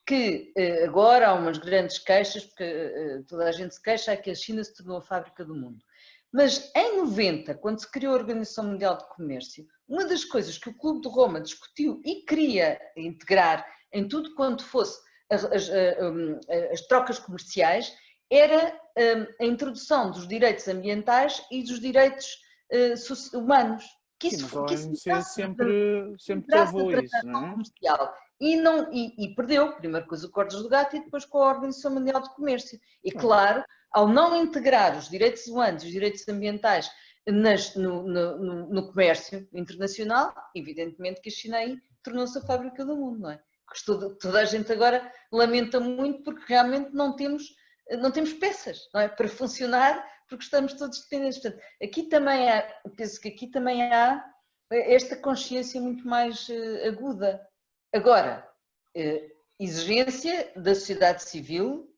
que agora há umas grandes queixas, porque toda a gente se queixa que a China se tornou a fábrica do mundo. Mas em 90, quando se criou a Organização Mundial de Comércio, uma das coisas que o Clube de Roma discutiu e queria integrar em tudo quanto fosse as trocas comerciais era a introdução dos direitos ambientais e dos direitos humanos. Que isso, mas a OMC sempre travou isso, não é? Comercial. E perdeu, primeiro com os acordos do GATT e depois com a Organização Mundial de Comércio. E claro, ao não integrar os direitos humanos e os direitos ambientais no comércio internacional, evidentemente que a China aí tornou-se a fábrica do mundo, não é? Toda a gente agora lamenta muito porque realmente não temos peças, não é? Para funcionar, porque estamos todos dependentes. Portanto, penso que aqui também há esta consciência muito mais aguda. Agora, exigência da sociedade civil,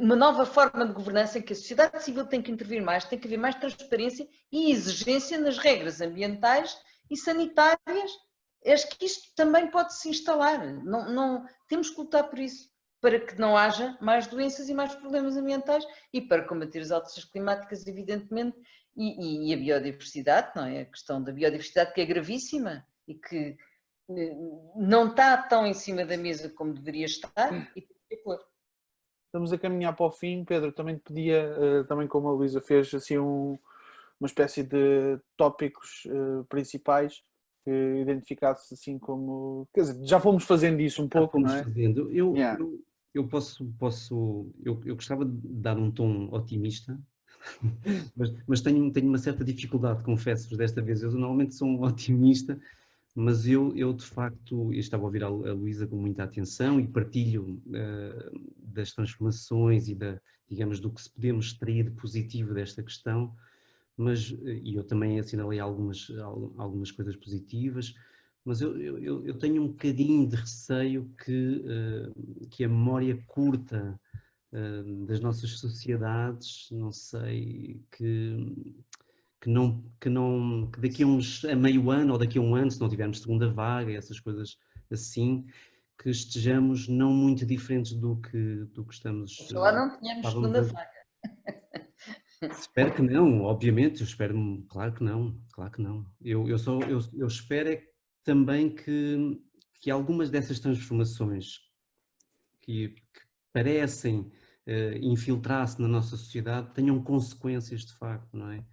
uma nova forma de governança em que a sociedade civil tem que intervir mais, tem que haver mais transparência e exigência nas regras ambientais e sanitárias. Acho que isto também pode se instalar. Temos que lutar por isso, para que não haja mais doenças e mais problemas ambientais e para combater as alterações climáticas, evidentemente, e a biodiversidade, não é? A questão da biodiversidade que é gravíssima e que não está tão em cima da mesa como deveria estar e tem que pôr. Estamos a caminhar para o fim, Pedro, também te pedia, também como a Luísa fez, assim uma espécie de tópicos principais que identificasse assim como... Quer dizer, já fomos fazendo isso um pouco, não é? Fazendo. Eu gostava de dar um tom otimista, mas tenho uma certa dificuldade, confesso-vos, desta vez. Eu normalmente sou um otimista, mas eu de facto, eu estava a ouvir a Luísa com muita atenção e partilho das transformações e digamos, do que se podemos extrair de positivo desta questão, e eu também assinalei algumas coisas positivas, mas eu tenho um bocadinho de receio que a memória curta das nossas sociedades, não sei, que daqui a meio ano ou daqui a um ano, se não tivermos segunda vaga, essas coisas assim, que estejamos não muito diferentes do que estamos... Lá não tínhamos segunda vaga. Espero que não, obviamente, claro que não. Eu espero também que algumas dessas transformações que parecem infiltrar-se na nossa sociedade tenham consequências de facto, não é?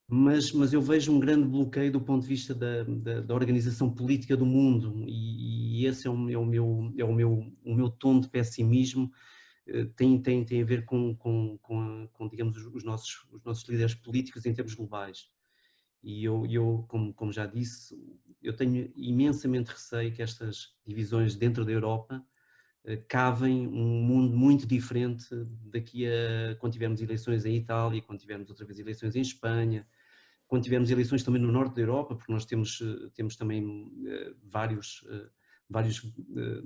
Mas eu vejo um grande bloqueio do ponto de vista da organização política do mundo e esse é o meu tom de pessimismo. Tem a ver com digamos, os nossos líderes políticos em termos globais. E eu como já disse, eu tenho imensamente receio que estas divisões dentro da Europa cavem um mundo muito diferente daqui a quando tivermos eleições em Itália, quando tivermos outra vez eleições em Espanha, quando tivermos eleições também no norte da Europa, porque nós temos também vários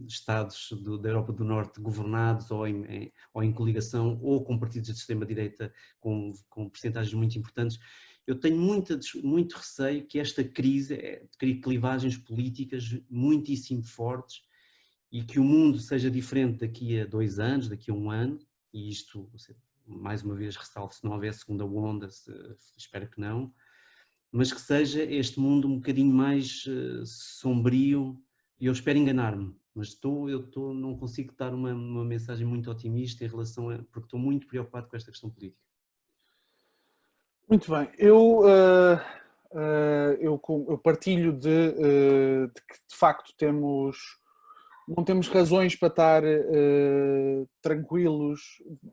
estados da Europa do Norte governados ou em coligação ou com partidos de extrema-direita com percentagens muito importantes. Eu tenho muito receio que esta crise crie clivagens políticas muitíssimo fortes e que o mundo seja diferente daqui a 2 anos, daqui a 1 ano, e isto, mais uma vez, ressalvo, se não houver segunda onda, espero que não, mas que seja este mundo um bocadinho mais sombrio, e eu espero enganar-me, mas não consigo dar uma mensagem muito otimista em relação porque estou muito preocupado com esta questão política. Muito bem, eu partilho de que de facto não temos razões para estar tranquilos,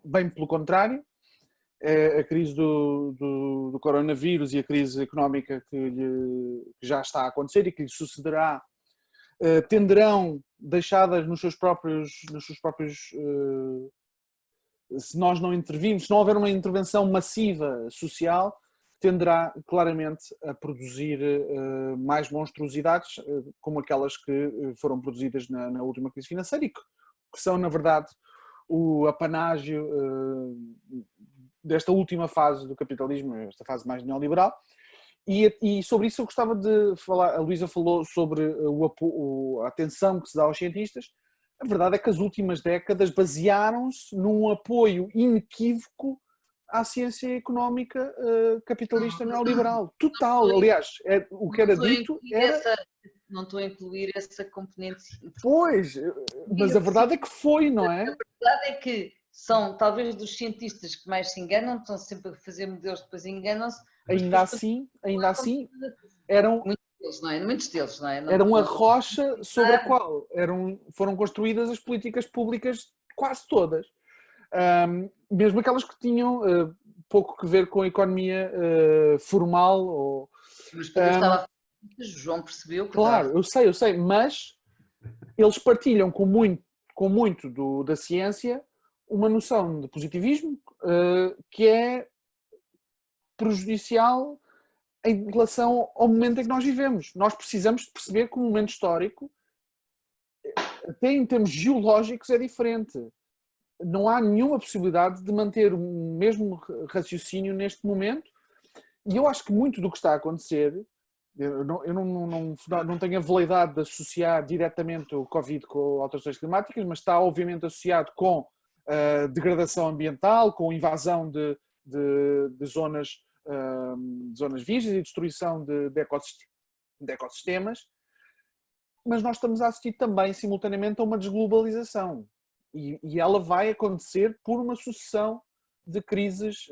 bem pelo contrário. A crise do coronavírus e a crise económica que já está a acontecer e que lhe sucederá tenderão, deixadas nos seus próprios se nós não intervirmos, se não houver uma intervenção massiva social, tenderá claramente a produzir mais monstruosidades, como aquelas que foram produzidas na última crise financeira e que são, na verdade, o apanágio desta última fase do capitalismo, esta fase mais neoliberal. E sobre isso eu gostava de falar. A Luísa falou sobre a atenção que se dá aos cientistas. A verdade é que as últimas décadas basearam-se num apoio inequívoco à ciência económica capitalista neoliberal. Total. Aliás, o que era dito era... Não estou a incluir essa componente. Pois, mas a verdade é que foi, não é? A verdade é que são talvez dos cientistas que mais se enganam, estão sempre a fazer modelos, depois enganam-se. Ainda assim, eram... Muitos deles, não é? Eram a rocha sobre a qual foram construídas as políticas públicas quase todas. Mesmo aquelas que tinham pouco que ver com a economia formal. Mas quando eu estava a falar, o João percebeu que... Claro, eu sei, mas eles partilham com muito da ciência uma noção de positivismo que é prejudicial em relação ao momento em que nós vivemos. Nós precisamos de perceber que o momento histórico, até em termos geológicos, é diferente. Não há nenhuma possibilidade de manter o mesmo raciocínio neste momento. E eu acho que muito do que está a acontecer, eu não tenho a veleidade de associar diretamente o Covid com alterações climáticas, mas está obviamente associado com a degradação ambiental, com a invasão de zonas virgens e destruição de ecossistemas, mas nós estamos a assistir também simultaneamente a uma desglobalização e ela vai acontecer por uma sucessão de crises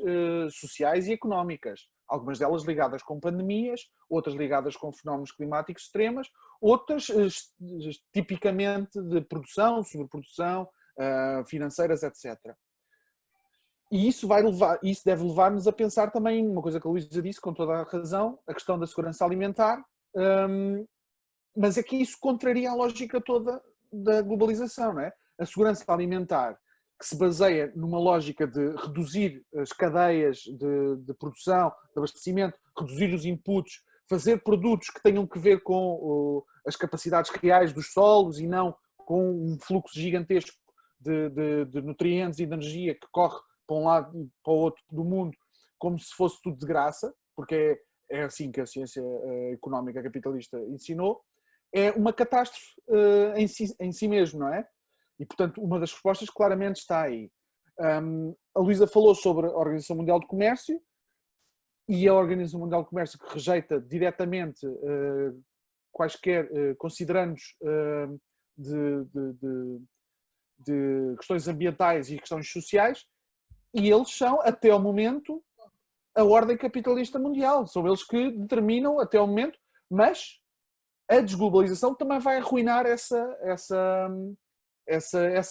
sociais e económicas, algumas delas ligadas com pandemias, outras ligadas com fenómenos climáticos extremos, outras tipicamente de produção, sobreprodução, financeiras, etc. E isso deve levar-nos a pensar também uma coisa que a Luísa disse com toda a razão, a questão da segurança alimentar, mas é que isso contraria a lógica toda da globalização, não é? A segurança alimentar que se baseia numa lógica de reduzir as cadeias de produção, de abastecimento, reduzir os inputs, fazer produtos que tenham que ver com as capacidades reais dos solos e não com um fluxo gigantesco de nutrientes e de energia que corre para um lado e para o outro do mundo, como se fosse tudo de graça, porque é assim que a ciência económica capitalista ensinou, é uma catástrofe em si mesmo, não é? E, portanto, uma das respostas claramente está aí. A Luísa falou sobre a Organização Mundial do Comércio e a Organização Mundial do Comércio que rejeita diretamente quaisquer considerandos de questões ambientais e questões sociais, e eles são, até ao momento, a ordem capitalista mundial. São eles que determinam, até ao momento, mas a desglobalização também vai arruinar essa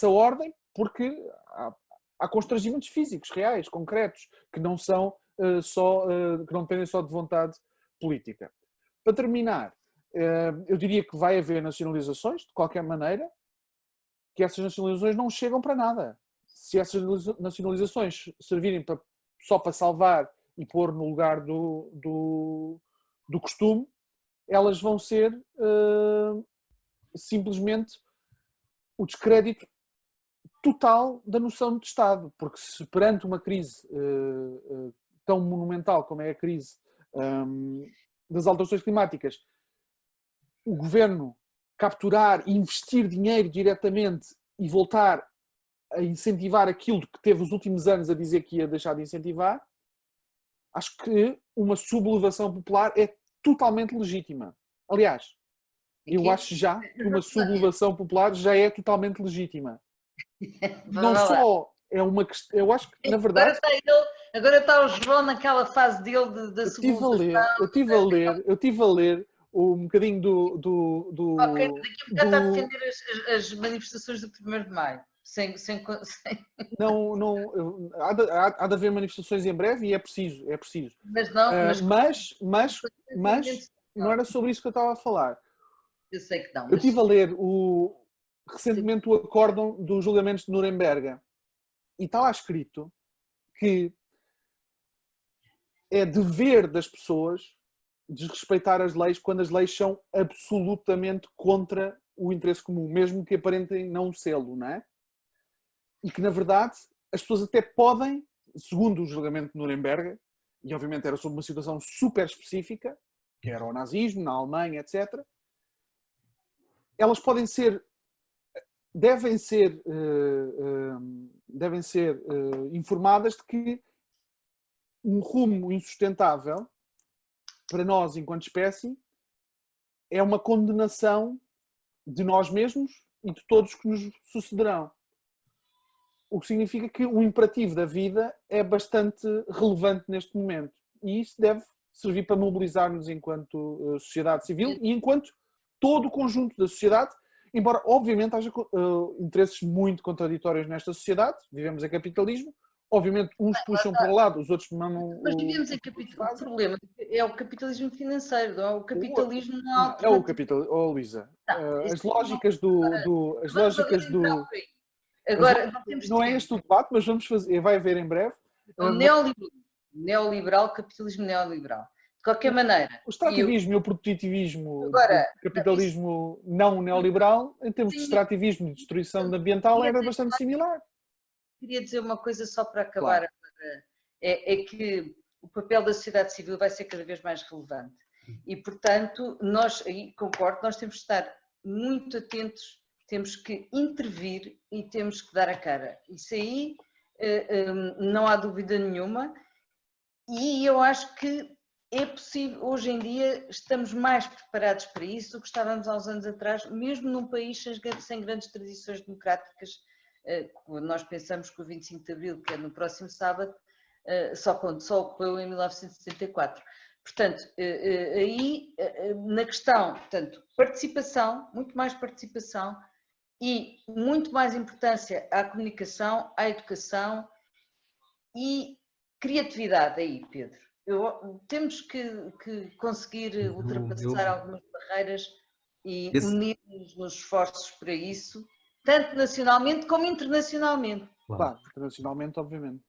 ordem, porque há constrangimentos físicos, reais, concretos, que não são que não dependem só de vontade política. Para terminar, eu diria que vai haver nacionalizações, de qualquer maneira, que essas nacionalizações não chegam para nada. Se essas nacionalizações servirem só para salvar e pôr no lugar do costume, elas vão ser simplesmente o descrédito total da noção de Estado, porque se perante uma crise tão monumental como é a crise das alterações climáticas, o governo capturar e investir dinheiro diretamente e voltar a incentivar aquilo que teve os últimos anos a dizer que ia deixar de incentivar, acho que uma sublevação popular é totalmente legítima. Aliás, eu acho já que uma sublevação popular já é totalmente legítima. Não só é uma questão, eu acho que na verdade... Agora está o João naquela fase dele da sublevação. Eu estive a ler um bocadinho do Ok, daqui a bocado está a defender as manifestações do 1º de Maio. Não, há de haver manifestações em breve e é preciso. Mas não era sobre isso que eu estava a falar. Eu sei que não. Eu estive a ler recentemente o acórdão dos julgamentos de Nuremberg e está lá escrito que é dever das pessoas desrespeitar as leis quando as leis são absolutamente contra o interesse comum, mesmo que aparentem não sê-lo, não é? E que, na verdade, as pessoas até podem, segundo o julgamento de Nuremberg, e obviamente era sobre uma situação super específica, que era o nazismo, na Alemanha, etc., elas devem ser informadas de que um rumo insustentável para nós, enquanto espécie, é uma condenação de nós mesmos e de todos que nos sucederão. O que significa que o imperativo da vida é bastante relevante neste momento. E isso deve servir para mobilizar-nos enquanto sociedade civil e enquanto todo o conjunto da sociedade, embora obviamente haja interesses muito contraditórios nesta sociedade, vivemos em capitalismo, obviamente uns puxam para o lado, os outros mamam. Mas vivemos em capitalismo. O problema é o capitalismo financeiro, não é o capitalismo não é o capitalismo. Oh, Luísa, as lógicas do. Agora, não é este o debate, mas vamos fazer, vai haver em breve. O neoliberal, capitalismo neoliberal. De qualquer maneira. O extrativismo e o produtivismo, o capitalismo não neoliberal, em termos de extrativismo e destruição ambiental, era bastante similar. Queria dizer uma coisa só para acabar. Claro. É que o papel da sociedade civil vai ser cada vez mais relevante. E, portanto, aí concordo, nós temos de estar muito atentos, temos que intervir e temos que dar a cara. Isso aí não há dúvida nenhuma. E eu acho que é possível, hoje em dia, estamos mais preparados para isso do que estávamos há uns anos atrás, mesmo num país sem grandes tradições democráticas. Nós pensamos que o 25 de Abril, que é no próximo sábado, só ocorreu em 1974. Portanto, aí na questão, portanto, participação, muito mais participação e muito mais importância à comunicação, à educação e criatividade aí, Pedro. Temos que conseguir ultrapassar algumas barreiras e unir-nos nos esforços para isso, tanto nacionalmente como internacionalmente. Claro, internacionalmente, obviamente.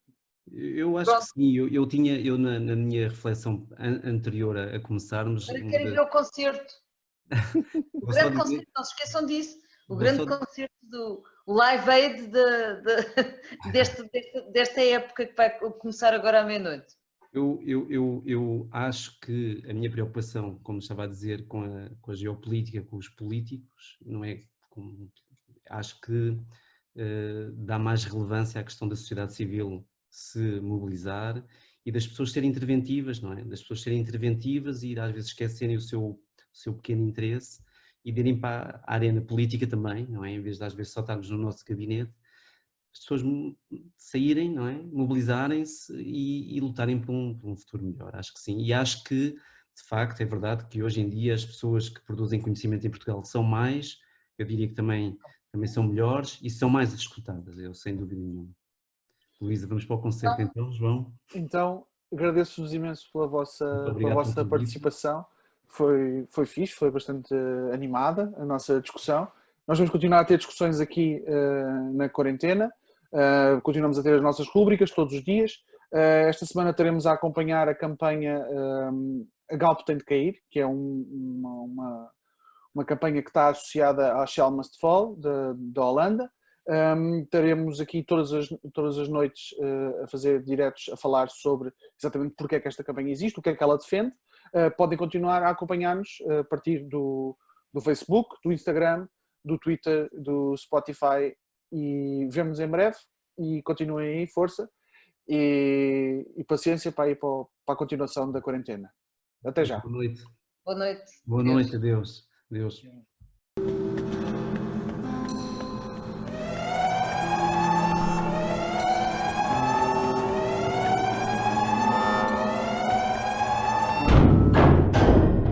Eu acho que sim, eu na minha reflexão anterior a começarmos... Agora quero ver o concerto. O grande concerto, não se esqueçam disso, o grande concerto do Live Aid desta época que vai começar agora à meia-noite. Eu acho que a minha preocupação, como estava a dizer, com a geopolítica, com os políticos, não é... Acho que dá mais relevância à questão da sociedade civil se mobilizar e das pessoas serem interventivas, não é? Das pessoas serem interventivas e às vezes esquecerem o seu pequeno interesse e irem para a arena política também, não é? Em vez de às vezes só estarmos no nosso gabinete, as pessoas saírem, não é? Mobilizarem-se e lutarem por um futuro melhor, acho que sim. E acho que, de facto, é verdade que hoje em dia as pessoas que produzem conhecimento em Portugal são mais, eu diria que também são melhores e são mais escutadas, eu sem dúvida nenhuma. Luísa, vamos para o concerto então, João? Então, agradeço-vos imenso pela Muito vossa obrigado pelo convite. participação. Foi fixe, foi bastante animada a nossa discussão. Nós vamos continuar a ter discussões aqui na quarentena. Continuamos a ter as nossas rúbricas todos os dias. Esta semana estaremos a acompanhar a campanha A Galp Tem de Cair, que é uma campanha que está associada à Shell Must Fall, da Holanda. Estaremos aqui todas as noites a fazer diretos a falar sobre exatamente porque é que esta campanha existe, o que é que ela defende. Podem continuar a acompanhar-nos a partir do Facebook, do Instagram, do Twitter, do Spotify, e vemo-nos em breve. E continuem aí, força e paciência para ir para a continuação da quarentena. Até já. Boa noite. Boa noite. Boa noite, adeus. Adeus.